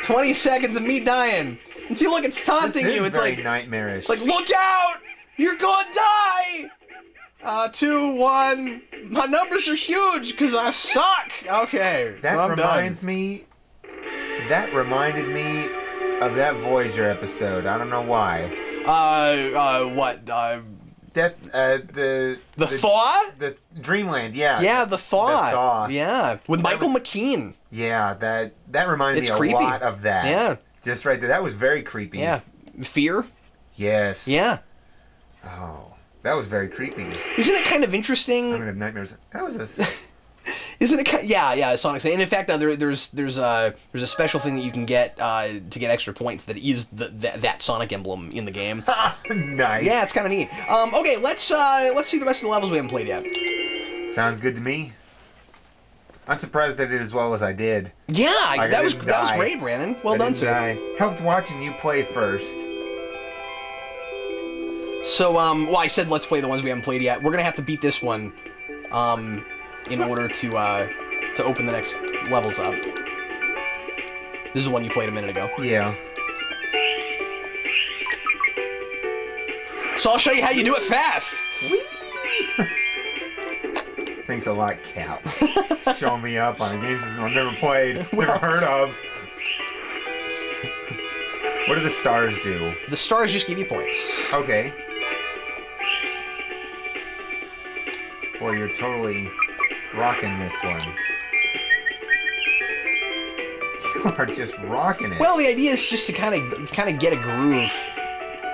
20 seconds of me dying. And see, look, it's taunting you. It's very like nightmarish. It's like, look out! You're gonna die! 2, 1. My numbers are huge because I suck. Okay, that so I'm reminds done. me. That reminded me of that Voyager episode. I don't know why. What? The Thaw? The Dreamland, yeah. Yeah, the Thaw. The Thaw. Yeah, with Michael McKean. Yeah, that reminded It's me creepy. a lot of that. Yeah. Just right there. That was very creepy. Yeah. Fear? Yes. Yeah. Oh, that was very creepy. Isn't it kind of interesting? I'm gonna have nightmares. That was a. Isn't it? Yeah, Sonic. And in fact, there's a special thing that you can get to get extra points that is that Sonic emblem in the game. Nice. Yeah, it's kind of neat. Okay, let's see the rest of the levels we haven't played yet. Sounds good to me. I'm surprised I did as well as I did. Yeah, that was didn't die. great, Brandon. Well done, sir. Helped watching you play first. So, well, I said let's play the ones we haven't played yet. We're gonna have to beat this one, in order to open the next levels up. This is the one you played a minute ago. Yeah. So I'll show you how you do it fast. Thanks a lot, Cap. Showing me up on a game system I've never played, never heard of. What do the stars do? The stars just give you points. Okay. Boy, you're totally rocking this one. You are just rocking it. Well, the idea is just to kind of get a groove,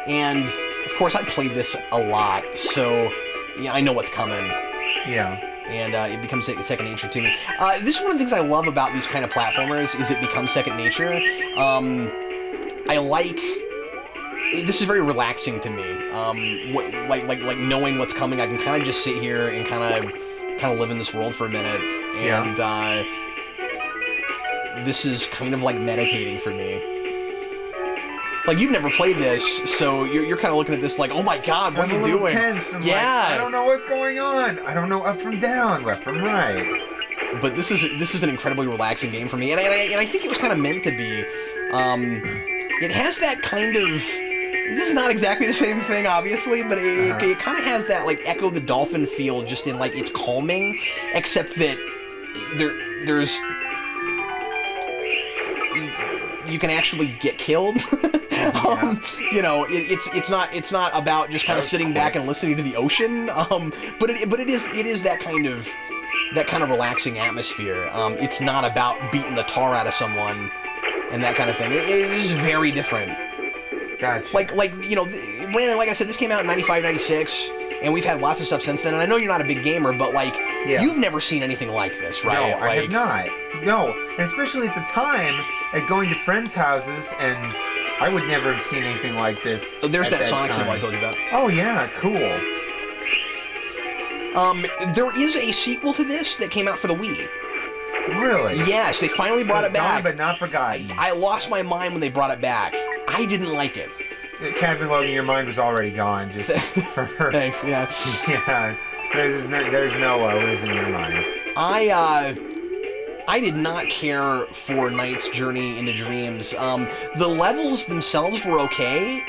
and of course I played this a lot, so yeah, I know what's coming. Yeah. And it becomes second nature to me. This is one of the things I love about these kind of platformers, is it becomes second nature. I like... This is very relaxing to me. Like knowing what's coming, I can kind of just sit here and kind of live in this world for a minute. And this is kind of like meditating for me. Like, you've never played this, so you're kind of looking at this like, oh my god, what are you doing? Tense. I'm yeah. Like, I don't know what's going on. I don't know up from down, left from right. But this is an incredibly relaxing game for me, and I think it was kind of meant to be. It has that kind of... This is not exactly the same thing, obviously, but it kind of has that, like, Echo the Dolphin feel, just in, like, it's calming, except that there's... You can actually get killed. You know, it's not about just kind of sitting back and listening to the ocean. But it is that kind of relaxing atmosphere. It's not about beating the tar out of someone and that kind of thing. It is very different. Gotcha. Like you know, Brandon, like I said, this came out in 95, 96, and we've had lots of stuff since then. And I know you're not a big gamer, but like, you've never seen anything like this, right? No, I have not. No, and especially at the time, at going to friends' houses, and I would never have seen anything like this. Oh, there's that Sonic symbol I told you about. Oh yeah, cool. There is a sequel to this that came out for the Wii. Really? Yes, they finally brought it back. But not forgotten. I lost my mind when they brought it back. I didn't like it. Captain Logan, your mind was already gone. Just for Thanks. Yeah. Yeah. There's no losing your mind. I did not care for Knight's Journey into Dreams. The levels themselves were okay,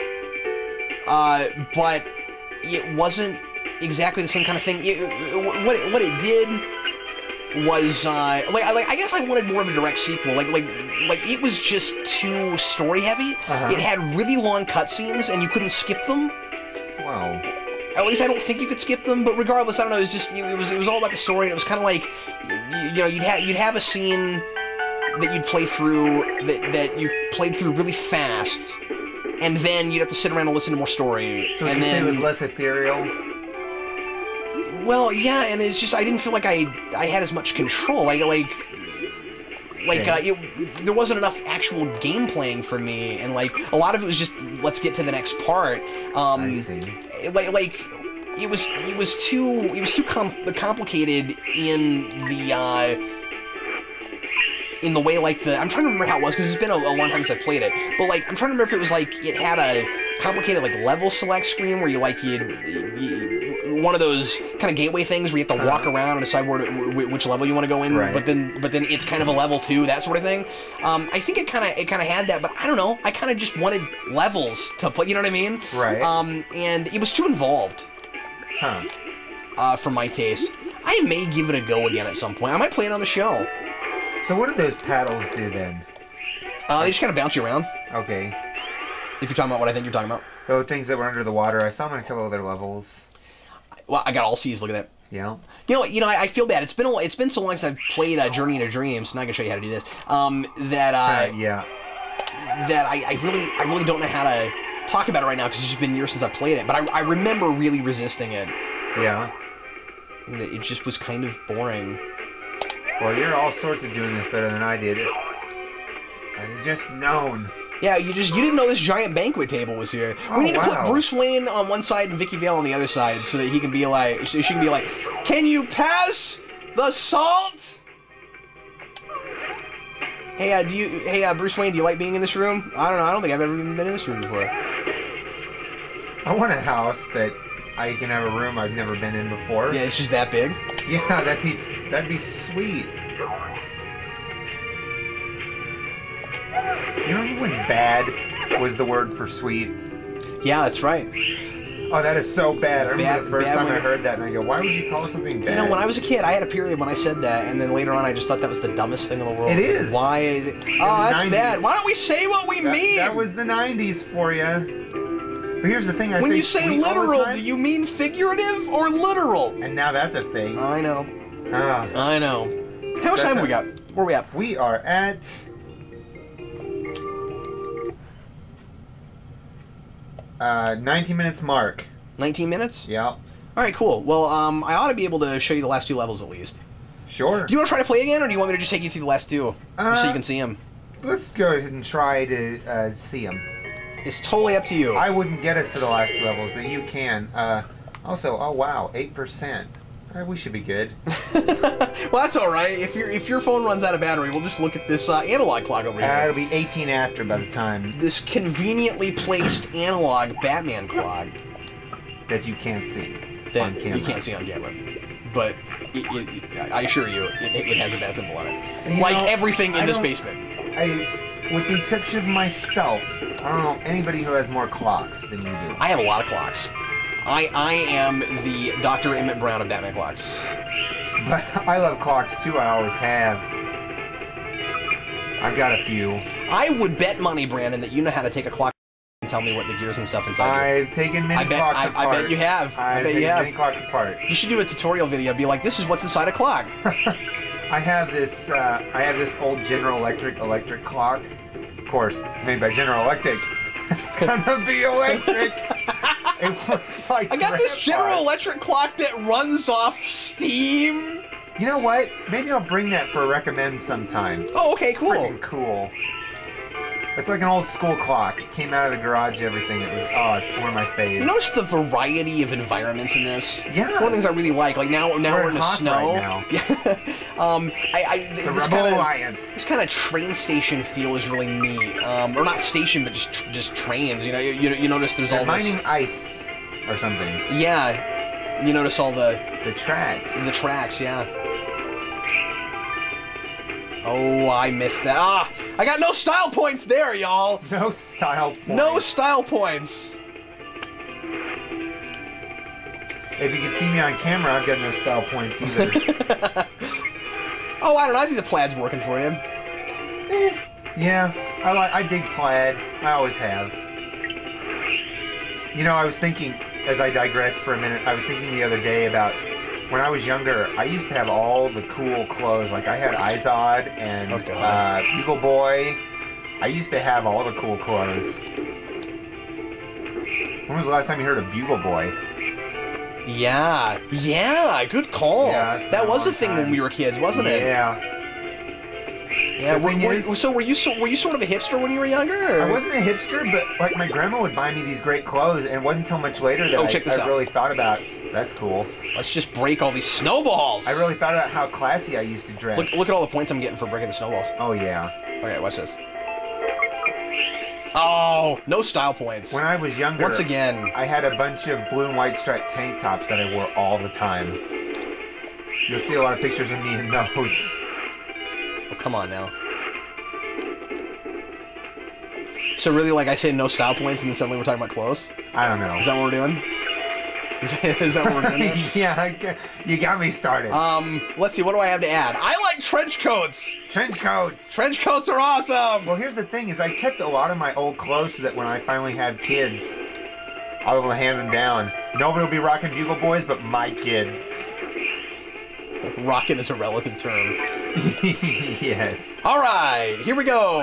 but it wasn't exactly the same kind of thing. What it did was like I guess I wanted more of a direct sequel. Like it was just too story heavy. It had really long cutscenes and you couldn't skip them. Wow. At least I don't think you could skip them. But regardless, I don't know. It was just it was all about the story. And it was kind of like you know you'd have a scene that you'd play through that you played through really fast, and then you'd have to sit around and listen to more story. So and you say it was less ethereal? Well, yeah, and it's just I didn't feel like I had as much control. There wasn't enough actual game playing for me, and like a lot of it was just let's get to the next part. I see. It was too complicated in the way like I'm trying to remember how it was because it's been a long time since I played it. But like I'm trying to remember if it was like it had a complicated like level select screen where you one of those kind of gateway things where you have to walk around and decide which level you want to go in. Right. But then it's kind of a level 2, that sort of thing. I think it kind of had that, but I don't know. I kind of just wanted levels to play. You know what I mean? Right. And it was too involved. For my taste. I may give it a go again at some point. I might play it on the show. So what do those paddles do then? They just kind of bounce you around. Okay. If you're talking about what I think you're talking about. Oh, things that were under the water. I saw them in a couple other levels. Well, I got all C's. Look at that. Yeah. You know. I feel bad. It's been so long since I've played Journey into Dreams. Now I can show you how to do this. That I really don't know how to talk about it right now because it's just been years since I played it. But I remember really resisting it. Yeah. It just was kind of boring. Well, you're all sorts of doing this better than I did. I was just known. Yeah, you didn't know this giant banquet table was here. We need to put Bruce Wayne on one side and Vicky Vale on the other side so that he can be like, she can be like, can you pass the salt? Hey, Bruce Wayne, do you like being in this room? I don't know. I don't think I've ever even been in this room before. I want a house that I can have a room I've never been in before. Yeah, it's just that big. Yeah, that'd be sweet. You remember when bad was the word for sweet? Yeah, that's right. Oh, that is so bad. I remember the first time I when- heard that, and I go, why would you call something bad? You know, when I was a kid, I had a period when I said that, and then later on I just thought that was the dumbest thing in the world. It is. Why is it? Oh, that's 90s. bad. Why don't we say what we mean? That was the 90s for you. But here's the thing, when you say sweet all the literal, time, do you mean figurative or literal? and now that's a thing. I know. Ah. I know. How much time we got? Where we at? We are at... 19 minutes mark. 19 minutes? Yeah. All right, cool. Well, I ought to be able to show you the last 2 levels at least. Sure. Do you want to try to play again, or do you want me to just take you through the last 2 so you can see them? Let's go ahead and try to see them. It's totally up to you. I wouldn't get us to the last 2 levels, but you can. Also, oh wow, 8%. We should be good. Well, that's all right. If your phone runs out of battery, we'll just look at this analog clock over here. It'll be 18 after by the time This conveniently placed analog Batman clock that you can't see that on camera. you can't see on camera, but I assure you, it has a bat symbol on it. And you Like know, everything in I this don't- basement. With the exception of myself, I don't know anybody who has more clocks than you do. I have a lot of clocks. I am the Dr. Emmett Brown of Batman clocks. But I love clocks too. I always have. I've got a few. I would bet money, Brandon, that you know how to take a clock and tell me what the gears and stuff inside I've taken many clocks apart. I bet you have. I bet you taken have. many clocks apart. You should do a tutorial video. Be like, this is what's inside a clock. I have this old General Electric clock. Of course, made by General Electric. It's gonna be electric. It looks like I got this grandpa's. General Electric clock that runs off steam. You know what? Maybe I'll bring that for a recommend sometime. Oh, okay, cool. Freaking cool. It's like an old school clock. It came out of the garage, everything. It was, it's one of my faves. You notice the variety of environments in this? Yeah. One of the things I really like now we're in the hot snow. right now. Yeah. The this Rebel kinda, Alliance. This kind of train station feel is really neat. Or not station, but just trains. You know, you notice there's They're all mining this. ice or something. Yeah. You notice all the tracks. The tracks, yeah. Oh, I missed that. Ah, I got no style points there, y'all. No style points. No style points. If you can see me on camera, I've got no style points either. Oh, I don't know. I think the plaid's working for you. Yeah, I dig plaid. I always have. You know, I was thinking, as I digress for a minute, I was thinking the other day about when I was younger, I used to have all the cool clothes. Like, I had Izod and Bugle Boy. I used to have all the cool clothes. When was the last time you heard of Bugle Boy? Yeah, good call. Yeah, it's been that a was a long thing time. when we were kids, wasn't it? Yeah. Yeah. The thing is- So were you sort of a hipster when you were younger? Or? I wasn't a hipster, but like my grandma would buy me these great clothes, and it wasn't until much later that check this I out. really thought about, that's cool. Let's just break all these snowballs. I really thought about how classy I used to dress. Look at all the points I'm getting for breaking the snowballs. Oh yeah. Okay, watch this. Oh, no style points. When I was younger, Once again, I had a bunch of blue and white striped tank tops that I wore all the time. You'll see a lot of pictures of me in those. oh come on now. So really, like I say, no style points, and then suddenly we're talking about clothes? I don't know. Is that what we're doing? Is that what we're doing? There? Yeah, you got me started. Let's see. What do I have to add? I like trench coats. Trench coats. Trench coats are awesome. Well, here's the thing: is I kept a lot of my old clothes so that when I finally have kids, I'll be able to hand them down. Nobody will be rocking Bugle Boys, but my kid. Rockin' is a relative term. Yes. All right, here we go.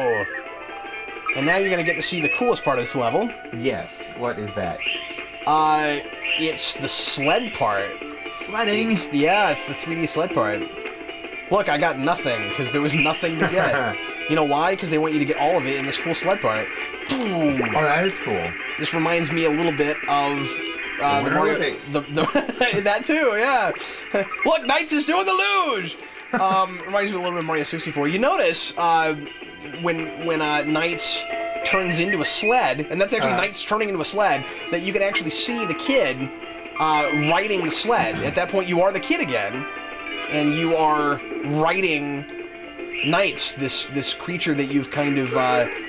And now you're gonna get to see the coolest part of this level. Yes. What is that? It's the sled part. Sledding. It's the 3D sled part. Look, I got nothing, because there was nothing to get. You know why? Because they want you to get all of it in this cool sled part. Boom! Oh, that is cool. This reminds me a little bit of the Winter Mario... Olympics. That too, yeah. Look, Knights is doing the luge! Reminds me a little bit of Mario 64. You notice, when Knights turns into a sled, and that's actually Knights turning into a sled, that you can actually see the kid riding the sled. At that point, you are the kid again, and you are riding Knights, this creature that you've kind of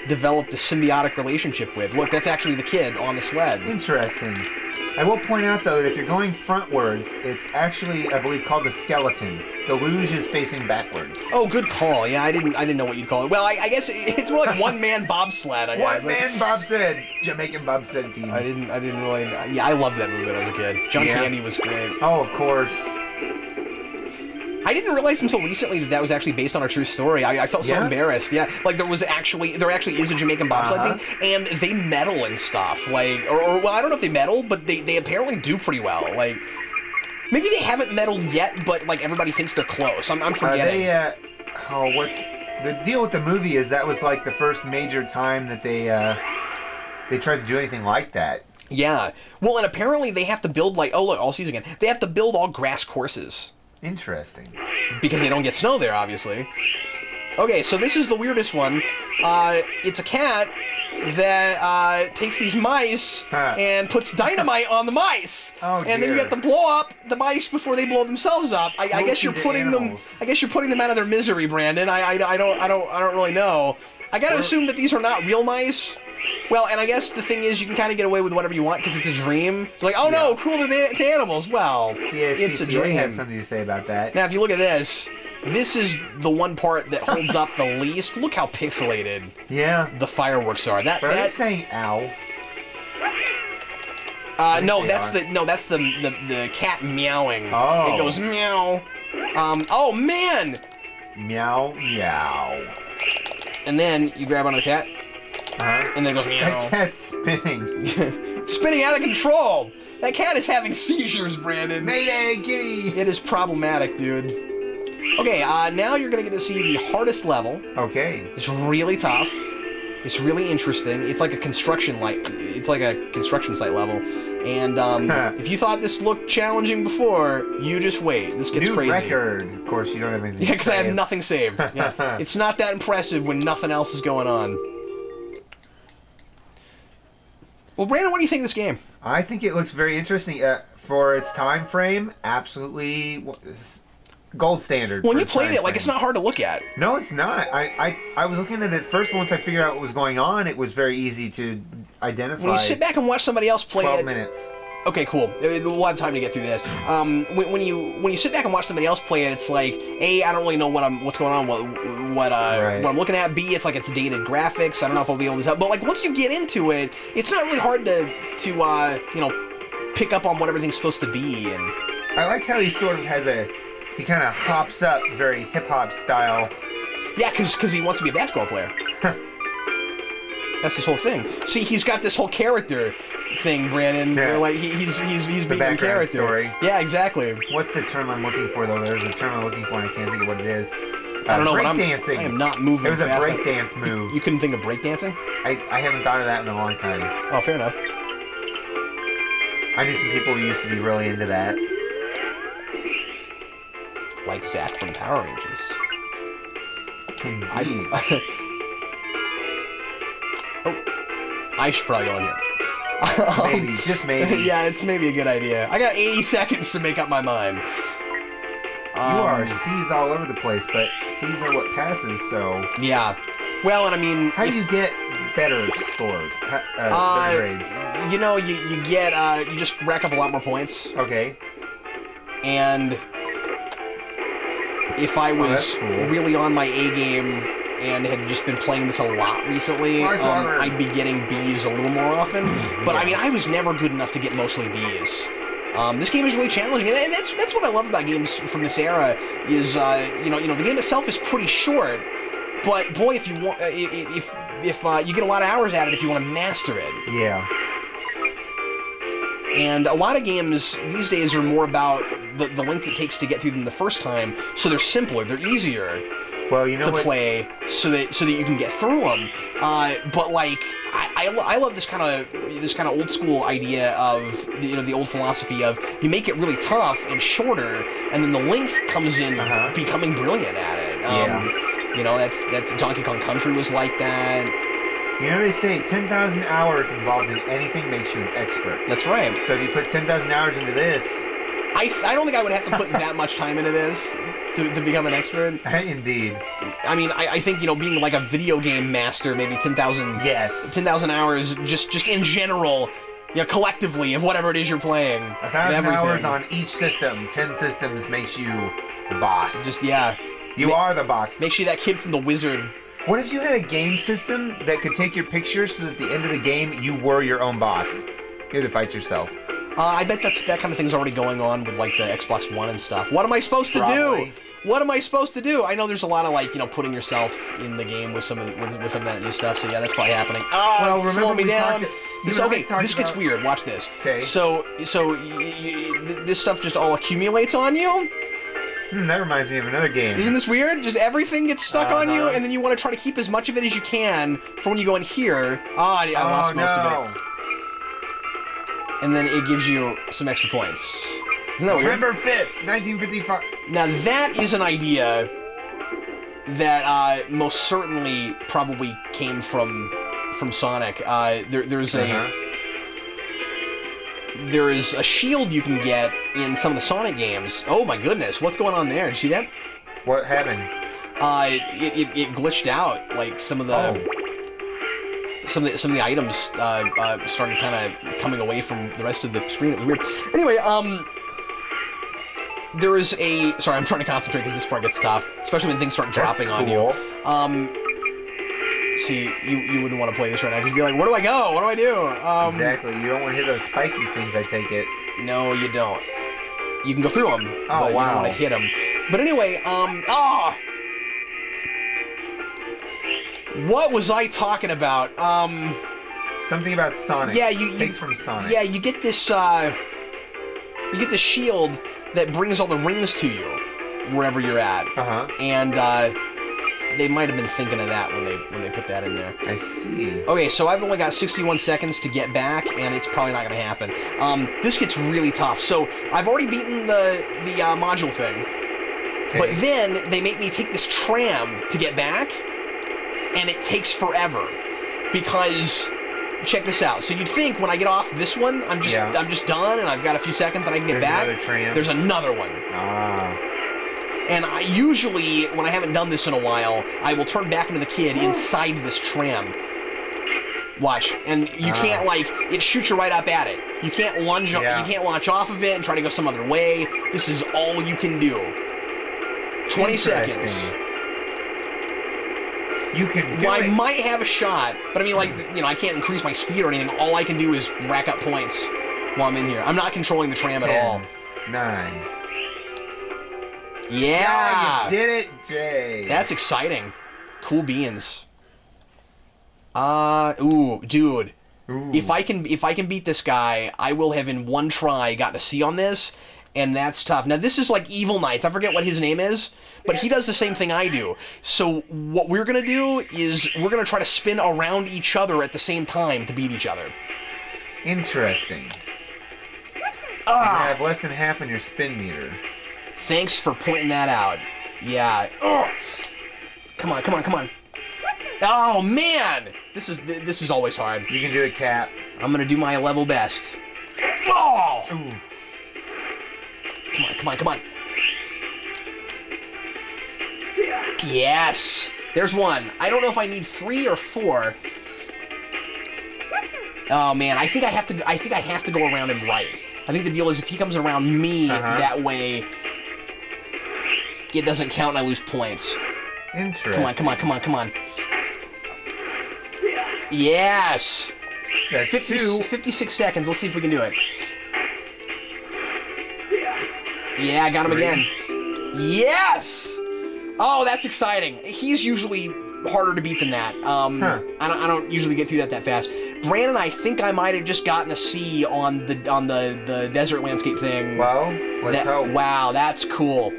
developed a symbiotic relationship with. Look, that's actually the kid on the sled. Interesting. I will point out, though, that if you're going frontwards, it's actually, I believe, called the skeleton. The luge is facing backwards. Oh, good call. Yeah, I didn't know what you'd call it. Well, I guess it's more like one-man bobsled, I guess. One-man bobsled. Jamaican bobsled team. I didn't really... Yeah, I loved that movie when I was a kid. John Candy was great. Oh, of course. I didn't realize until recently that that was actually based on a true story. I felt so embarrassed. Yeah, like there actually is a Jamaican bobsled thing, and they medal and stuff. Like, or well, I don't know if they medal, but they apparently do pretty well. Like, maybe they haven't medaled yet, but like everybody thinks they're close. I'm forgetting. The deal with the movie is that was like the first major time that they tried to do anything like that. Yeah. Well, and apparently they have to build like I'll see this again. They have to build all grass courses. Interesting. Because they don't get snow there, obviously. Okay, so this is the weirdest one. It's a cat that takes these mice and puts dynamite on the mice. Oh, and then you have to blow up the mice before they blow themselves up. I guess you're putting them. I guess you're putting them out of their misery, Brandon. I don't really know. I gotta assume that these are not real mice. Well, and I guess the thing is, you can kind of get away with whatever you want because it's a dream. It's like, oh no, cruel to animals. Well, it's a dream. Has something to say about that. Now, if you look at this is the one part that holds up the least. Look how pixelated the fireworks are. Are they saying ow? No, that's the cat meowing. Oh. It goes meow. Oh man. Meow meow. And then you grab onto the cat. And then it goes meow. That cat's spinning. Spinning out of control. That cat is having seizures, Brandon. Mayday, kitty. It is problematic, dude. Okay, now you're gonna get to see the hardest level. Okay. It's really tough. It's really interesting. It's like a construction site level. And if you thought this looked challenging before, you just wait. This gets crazy. New record. Of course, you don't have anything. Yeah, because I have nothing saved. Yeah. It's not that impressive when nothing else is going on. Well, Brandon, what do you think of this game? I think it looks very interesting. For its time frame, absolutely gold standard. When you played it, like, it's not hard to look at. No, it's not. I was looking at it first, but once I figured out what was going on, it was very easy to identify. When you sit back and watch somebody else play 12 minutes. Okay, cool. We'll have time to get through this. When you sit back and watch somebody else play it, it's like, A, I don't really know what's going on, what I'm looking at. B, it's like it's dated graphics. I don't know if I'll be able to tell. But like once you get into it, it's not really hard to pick up on what everything's supposed to be. And I like how he sort of has he kind of hops up very hip hop style. Yeah, because he wants to be a basketball player. That's his whole thing. See, he's got this whole character thing, Brandon. Yeah. Where, like he's being a character. Story. Yeah, exactly. What's the term I'm looking for though? There's a term I'm looking for and I can't think of what it is. I don't know. Breakdancing. I am not moving. It was a breakdance move. You couldn't think of breakdancing? I haven't thought of that in a long time. Oh, fair enough. I knew some people who used to be really into that. Like Zack from Power Rangers. Indeed. I should probably go in here. Maybe, just maybe. Yeah, it's maybe a good idea. I got 80 seconds to make up my mind. You are C's all over the place, but C's are what passes, so... Yeah. Well, and I mean... How do you get better scores? Better grades? You know, you get, you just rack up a lot more points. Okay. And if I was really on my A game and had just been playing this a lot recently, I'd be getting B's a little more often. But I mean, I was never good enough to get mostly B's. This game is really challenging, and that's what I love about games from this era. Is you know the game itself is pretty short, but boy, if you want, if you get a lot of hours at it if you want to master it. Yeah. And a lot of games these days are more about the length it takes to get through them the first time, so they're simpler, they're easier. Well, you know to play so that you can get through them. But like I love this kind of old school idea of the old philosophy of you make it really tough and shorter, and then the length comes in becoming brilliant at it. You know, that's Donkey Kong Country was like that. You know, they say 10,000 hours involved in anything makes you an expert. That's right. So if you put 10,000 hours into this... I don't think I would have to put that much time into this to become an expert. Indeed. I mean, I think, being like a video game master, maybe 10,000... Yes. 10,000 hours, just in general, Yeah, collectively, of whatever it is you're playing. 1,000 hours on each system. 10 systems makes you the boss. Just, yeah. You are the boss. Makes you that kid from The Wizard. What if you had a game system that could take your pictures so that at the end of the game, you were your own boss? You had to fight yourself. I bet that kind of thing's already going on with, like, the Xbox One and stuff. What am I supposed to do? What am I supposed to do? I know there's a lot of, like, you know, putting yourself in the game with some of that new stuff, so yeah, that's probably happening. Oh, well, remember slow me down. Okay, this gets weird. Watch this. Okay. So this stuff just all accumulates on you? That reminds me of another game. Isn't this weird? Just everything gets stuck on you, and then you want to try to keep as much of it as you can for when you go in here. I lost most of it. And then it gives you some extra points. Isn't that weird? November 5th, 1955. Now that is an idea that most certainly probably came from Sonic. There is a shield you can get in some of the Sonic games. Oh my goodness, what's going on there? Did you see that? What happened? It glitched out. Like some of the some of the items started kind of coming away from the rest of the screen. It was weird. Anyway, there is a... Sorry, I'm trying to concentrate because this part gets tough, especially when things start dropping on you. See, you wouldn't want to play this right now because you'd be like, where do I go? What do I do? Exactly. You don't want to hit those spiky things, I take it. No, you don't. You can go through them, but you don't want to hit them. But anyway, what was I talking about? Something about Sonic. Yeah, takes from Sonic. Yeah, you get this, you get the shield that brings all the rings to you wherever you're at. And they might have been thinking of that when they put that in there. I see. Okay, so I've only got 61 seconds to get back, and it's probably not going to happen. This gets really tough. So I've already beaten the module thing, but then they make me take this tram to get back, and it takes forever because. Check this out. So you'd think when I get off this one, I'm just done, and I've got a few seconds and I can get back. Another tram. There's another one. And I usually, when I haven't done this in a while, I will turn back into the kid inside this tram. Watch, and you can't it shoots you right up at it. You can't lunge. You can't launch off of it and try to go some other way. This is all you can do. 20 seconds. You can do I might have a shot, but I mean, I can't increase my speed or anything. All I can do is rack up points while I'm in here. I'm not controlling the tram 10, at all. 9. Yeah! You did it, Jay! That's exciting. Cool beans. Ooh, dude. Ooh. If I can beat this guy, I will have in one try gotten a C on this, and that's tough. Now, this is like Evil Knights. I forget what his name is. But he does the same thing I do. So what we're going to do is we're going to try to spin around each other at the same time to beat each other. Interesting. You have less than half on your spin meter. Thanks for pointing that out. Yeah. Come on, come on, come on. Oh, man! This is always hard. You can do it, Cap. I'm going to do my level best. Oh! Ooh. Come on, come on, come on. Yes! There's one. I don't know if I need 3 or 4. Oh man, I think I have to go around him right. I think the deal is if he comes around me that way, it doesn't count and I lose points. Interesting. Come on, come on, come on, come on. Yes! That's 56 seconds. Let's see if we can do it. Yeah, I got him again. Yes! Oh, that's exciting. He's usually harder to beat than that. I don't usually get through that fast. Brandon, I think I might have just gotten a C on the desert landscape thing. Well, let's hope. Wow, that's cool.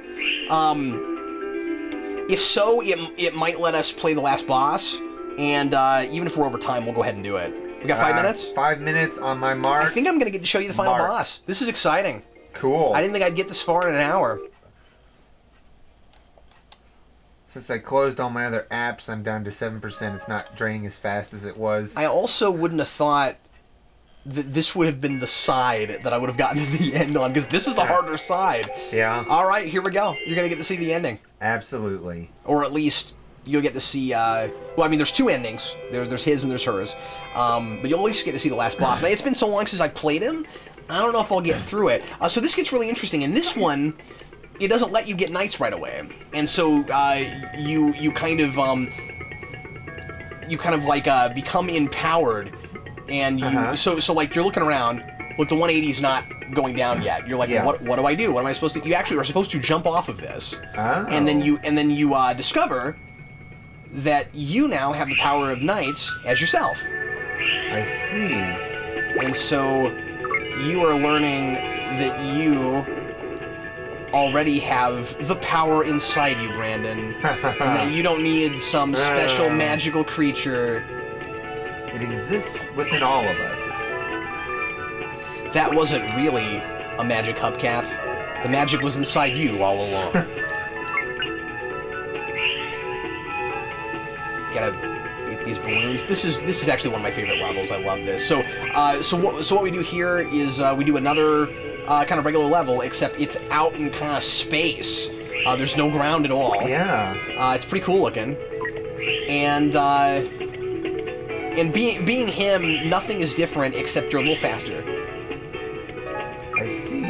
If so, it might let us play the last boss, and even if we're over time, we'll go ahead and do it. We got 5 minutes? 5 minutes on my mark. I think I'm going to get to show you the final boss. This is exciting. Cool. I didn't think I'd get this far in an hour. Since I closed all my other apps, I'm down to 7%. It's not draining as fast as it was. I also wouldn't have thought that this would have been the side that I would have gotten to the end on, because this is the harder side. Yeah. All right, here we go. You're going to get to see the ending. Absolutely. Or at least you'll get to see. Well, I mean, there's two endings. There's his and there's hers. But you'll always get to see the last boss. Now, it's been so long since I played him. I don't know if I'll get through it. So this gets really interesting. In this one, it doesn't let you get knights right away, and so you kind of like become empowered, and you so like you're looking around. Look, the 180's not going down yet. You're like, what do I do? What am I supposed to? You actually are supposed to jump off of this, and then you discover that you now have the power of knights as yourself. I see. And so you are learning that you already have the power inside you, Brandon, and that you don't need some special magical creature. It exists within all of us. That wasn't really a magic hubcap. The magic was inside you all along. Gotta get these balloons. This is actually one of my favorite levels. I love this. So what we do here is we do another kind of regular level, except it's out in kind of space. There's no ground at all. Yeah. It's pretty cool looking. And being him, nothing is different except you're a little faster. I see.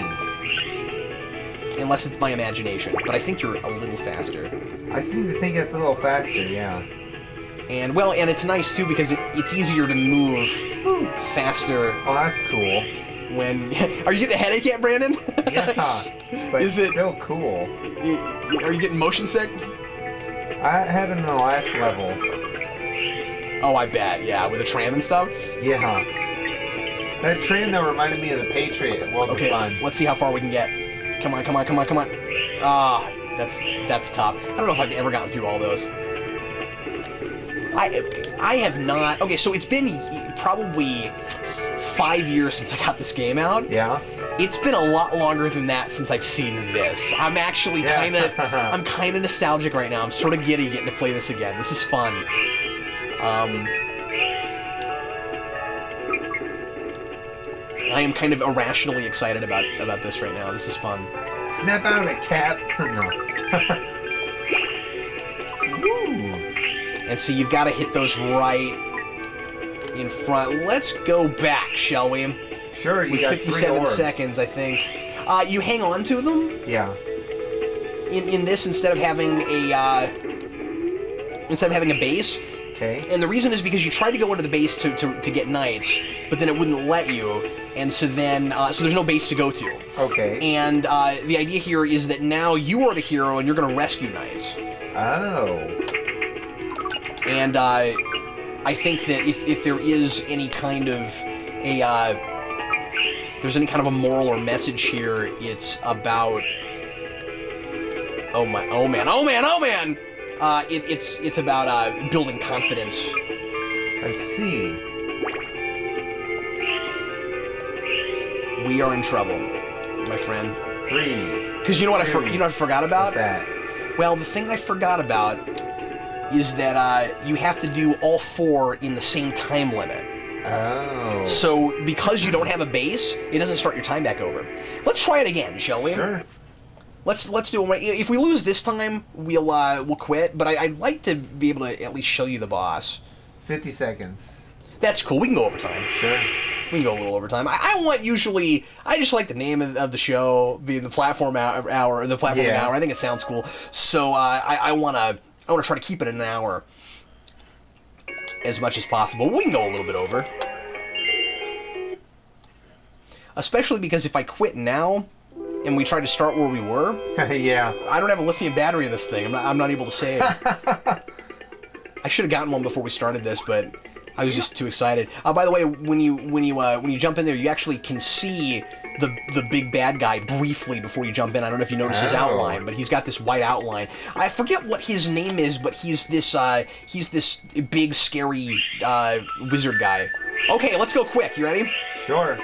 Unless it's my imagination, but I think you're a little faster. I seem to think it's a little faster, yeah. And, well, and it's nice, too, because it's easier to move faster. Oh, that's cool. When... Are you getting a headache yet, Brandon? Yeah, but is it's it still cool. Are you getting motion sick? I haven't in the last level. Oh, I bet, yeah, with the tram and stuff? Yeah. That train, though, reminded me of the Patriot at World of Fun. Let's see how far we can get. Come on, come on, come on, come on. Ah, that's tough. I don't know if I've ever gotten through all those. I have not... Okay, so it's been probably 5 years since I got this game out. Yeah. It's been a lot longer than that since I've seen this. I'm actually kind of nostalgic right now. I'm sort of giddy getting to play this again. This is fun. I am kind of irrationally excited about this right now. This is fun. Snap out of a cap. No. Ooh. And so you've got to hit those right in front. Let's go back, shall we? Sure, you with got 57 seconds, I think. You hang on to them. Yeah. In this, instead of having a base. Okay. And the reason is because you tried to go into the base to get knights, but then it wouldn't let you, and so then so there's no base to go to. Okay. And the idea here is that now you are the hero and you're going to rescue knights. Oh. And I think that if there is any kind of there's any kind of a moral or message here, it's about oh man. It's about building confidence. I see. We are in trouble, my friend. 3. Because you know what I forgot about? What's that? Well, the thing I forgot about is that you have to do all 4 in the same time limit. Oh. So because you don't have a base, it doesn't start your time back over. Let's try it again, shall we? Sure. Let's do it. If we lose this time, we'll quit. But I'd like to be able to at least show you the boss. 50 seconds. That's cool. We can go overtime. Sure. We can go a little overtime. I just like the name of the show being the platform hour, the platform hour. I think it sounds cool. So I want to try to keep it an hour as much as possible. We can go a little bit over, especially because if I quit now and we try to start where we were, yeah, I don't have a lithium battery in this thing. I'm not able to save. I should have gotten one before we started this, but I was just too excited. By the way, when you jump in there, you actually can see the big bad guy briefly before you jump in. I don't know if you notice his outline, but he's got this white outline. I forget what his name is, but he's this big scary wizard guy. Okay, let's go quick. You ready? Sure.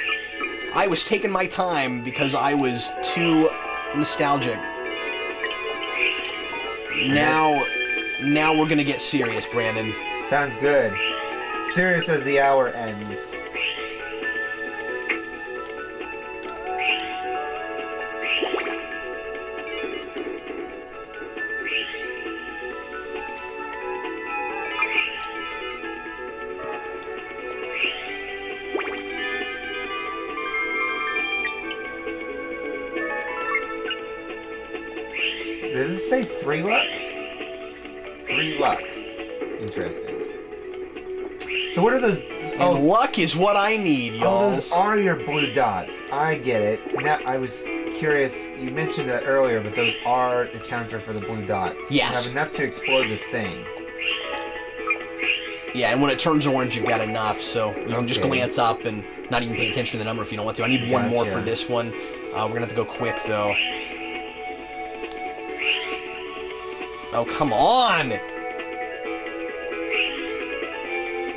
I was taking my time because I was too nostalgic. Now we're gonna get serious, Brandon. Sounds good. Serious as the hour ends. say 3 luck? 3 luck. Interesting. So what are those? Oh, luck is what I need, y'all. Oh, those are your blue dots. I get it. Now, I was curious. You mentioned that earlier, but those are the counter for the blue dots. Yes. You have enough to explode the thing. Yeah, and when it turns orange, you've got enough, so you can just glance up and not even pay attention to the number if you don't want to. I need one more for this one. We're gonna have to go quick, though. Oh, come on!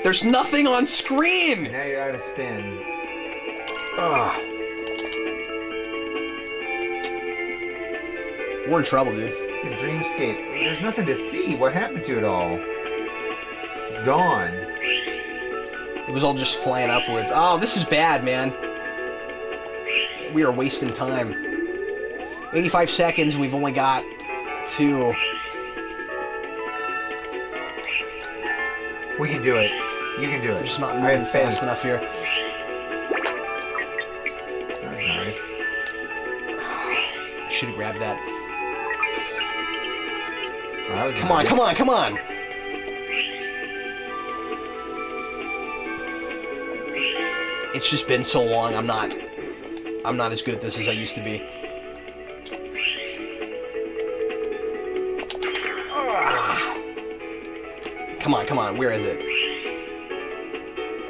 There's nothing on screen! Now you're out of spin. Ugh. We're in trouble, dude. It's a dreamscape. There's nothing to see. What happened to it all? It's gone. It was all just flying upwards. Oh, this is bad, man. We are wasting time. 85 seconds, we've only got 2. We can do it. You can do it. We're just not moving fast enough here. That's nice. Should have grabbed that. Oh, come on, come on, come on! It's just been so long, I'm not as good at this as I used to be. Come on, come on, where is it?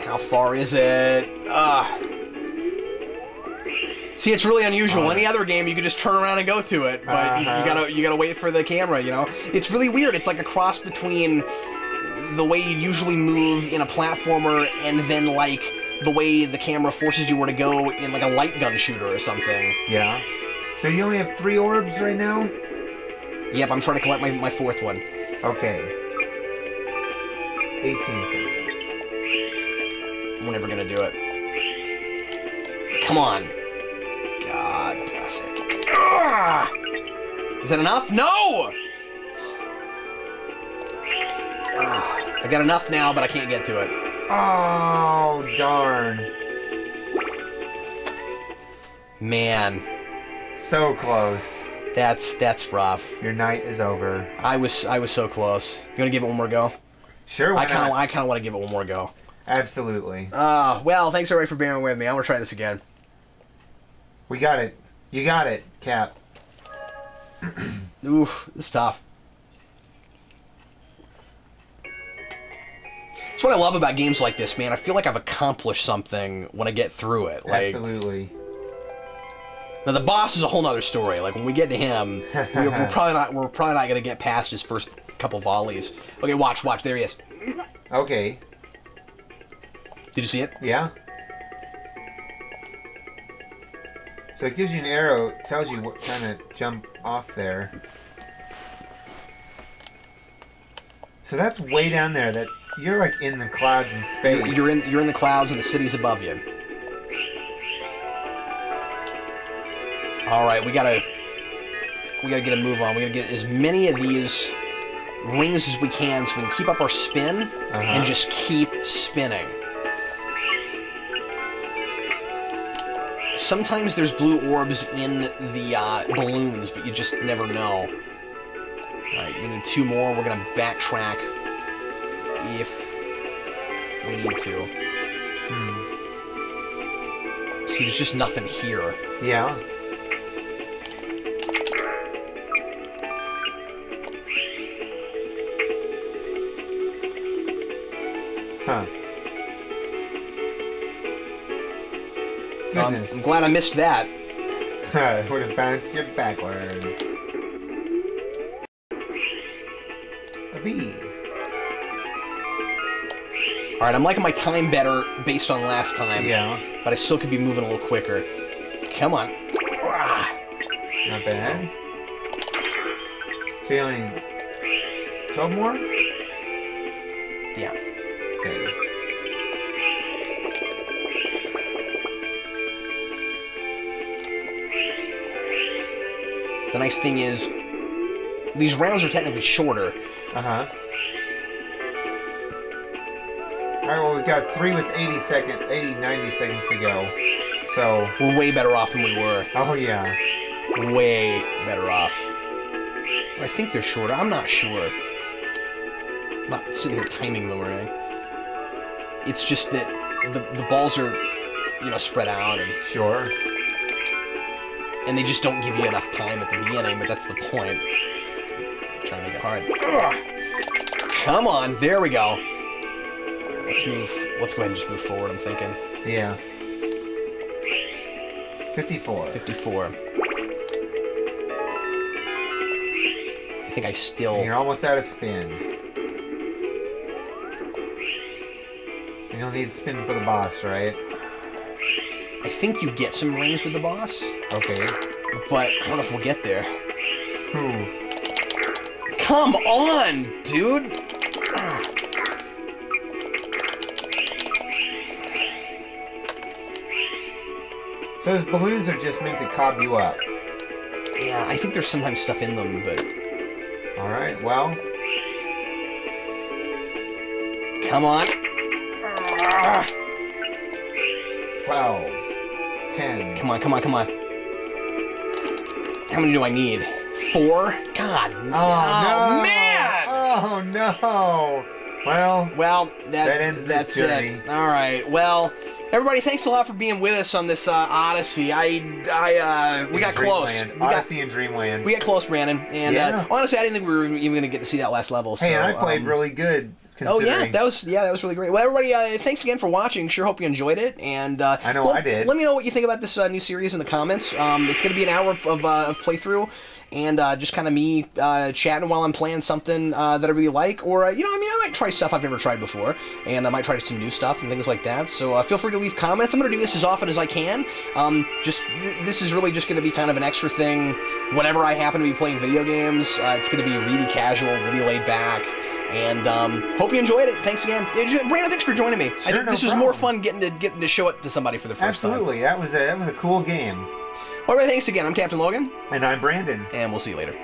How far is it? See, it's really unusual. Any other game, you could just turn around and go to it, but you gotta wait for the camera, you know? It's really weird. It's like a cross between the way you usually move in a platformer and then, like, the way the camera forces you where to go in, like, a light gun shooter or something. Yeah. So you only have 3 orbs right now? Yep, I'm trying to collect my 4th one. Okay. 18 seconds. We're never gonna do it. Come on. God bless it. Is that enough? No! I got enough now, but I can't get to it. Oh, darn. Man. So close. That's rough. Your night is over. I was so close. You wanna give it one more go? Sure, why not? I kinda wanna give it one more go. Absolutely. Well, thanks everybody for bearing with me. I'm gonna try this again. We got it. You got it, Cap. Oof, this is tough. That's what I love about games like this, man. I feel like I've accomplished something when I get through it. Like, absolutely. Now the boss is a whole nother story. Like when we get to him, we're probably not gonna get past his first couple volleys. Okay, watch. There he is. Okay. Did you see it? Yeah. So it gives you an arrow, tells you what kind of jump off there. So that's way down there. That you're like in the clouds in space. You're in the clouds and the city's above you. All right, we gotta get a move on. We gotta get as many of these rings as we can so we can keep up our spin and just keep spinning. Sometimes there's blue orbs in the balloons, but you just never know. Alright, we need 2 more. We're gonna backtrack if we need to. See, there's just nothing here. Yeah. Huh. Goodness. I'm glad I missed that. It would have bounced you backwards. A bee. Alright, I'm liking my time better based on last time. Yeah. But I still could be moving a little quicker. Come on. Not bad. So you only need 12 more? Yeah. Okay. The nice thing is, these rounds are technically shorter. Alright, well, we've got 3 with 90 seconds to go. So we're way better off than we were. Oh, yeah. Way better off. I think they're shorter. I'm not sure. I'm not sitting here timing them or anything. It's just that the balls are, you know, spread out and Sure. and they just don't give you enough time at the beginning. But that's the point. I'm trying to make it hard. Ugh. Come on, there we go. Let's move. Let's go ahead and just move forward. I'm thinking. Yeah. 54. 54. I think I still. And you're almost out of spin. You don't need spin for the boss, right? I think you get some rings with the boss, Okay. but I don't know if we'll get there. Who? Come on, dude! Those balloons are just meant to cob you up. Yeah, I think there's sometimes stuff in them, but... Alright, well. Come on. 12. 10. Come on, come on, come on. How many do I need? 4? God. Oh, no! Man! Oh, no! Well, that ends this that's journey. it. All right. Well, everybody, thanks a lot for being with us on this Odyssey. We got close. Odyssey and Dreamland. We got close, Brandon. And Yeah. honestly, I didn't think we were even going to get to see that last level. Hey, so, and I played really good. Oh yeah, that was really great. Well, everybody, thanks again for watching. Sure hope you enjoyed it, and I know I did. Let me know what you think about this new series in the comments. It's going to be an hour of playthrough, and just kind of me chatting while I'm playing something that I really like, or you know, I mean, I might try stuff I've never tried before, and I might try some new stuff and things like that. So feel free to leave comments. I'm going to do this as often as I can. This is really just going to be kind of an extra thing whenever I happen to be playing video games. It's going to be really casual, really laid back. And hope you enjoyed it. Thanks again, Brandon. Thanks for joining me. Sure, I think this was more fun getting to show it to somebody for the first time. Absolutely, that was a cool game. All right, thanks again. I'm Captain Logan, And I'm Brandon. and we'll see you later.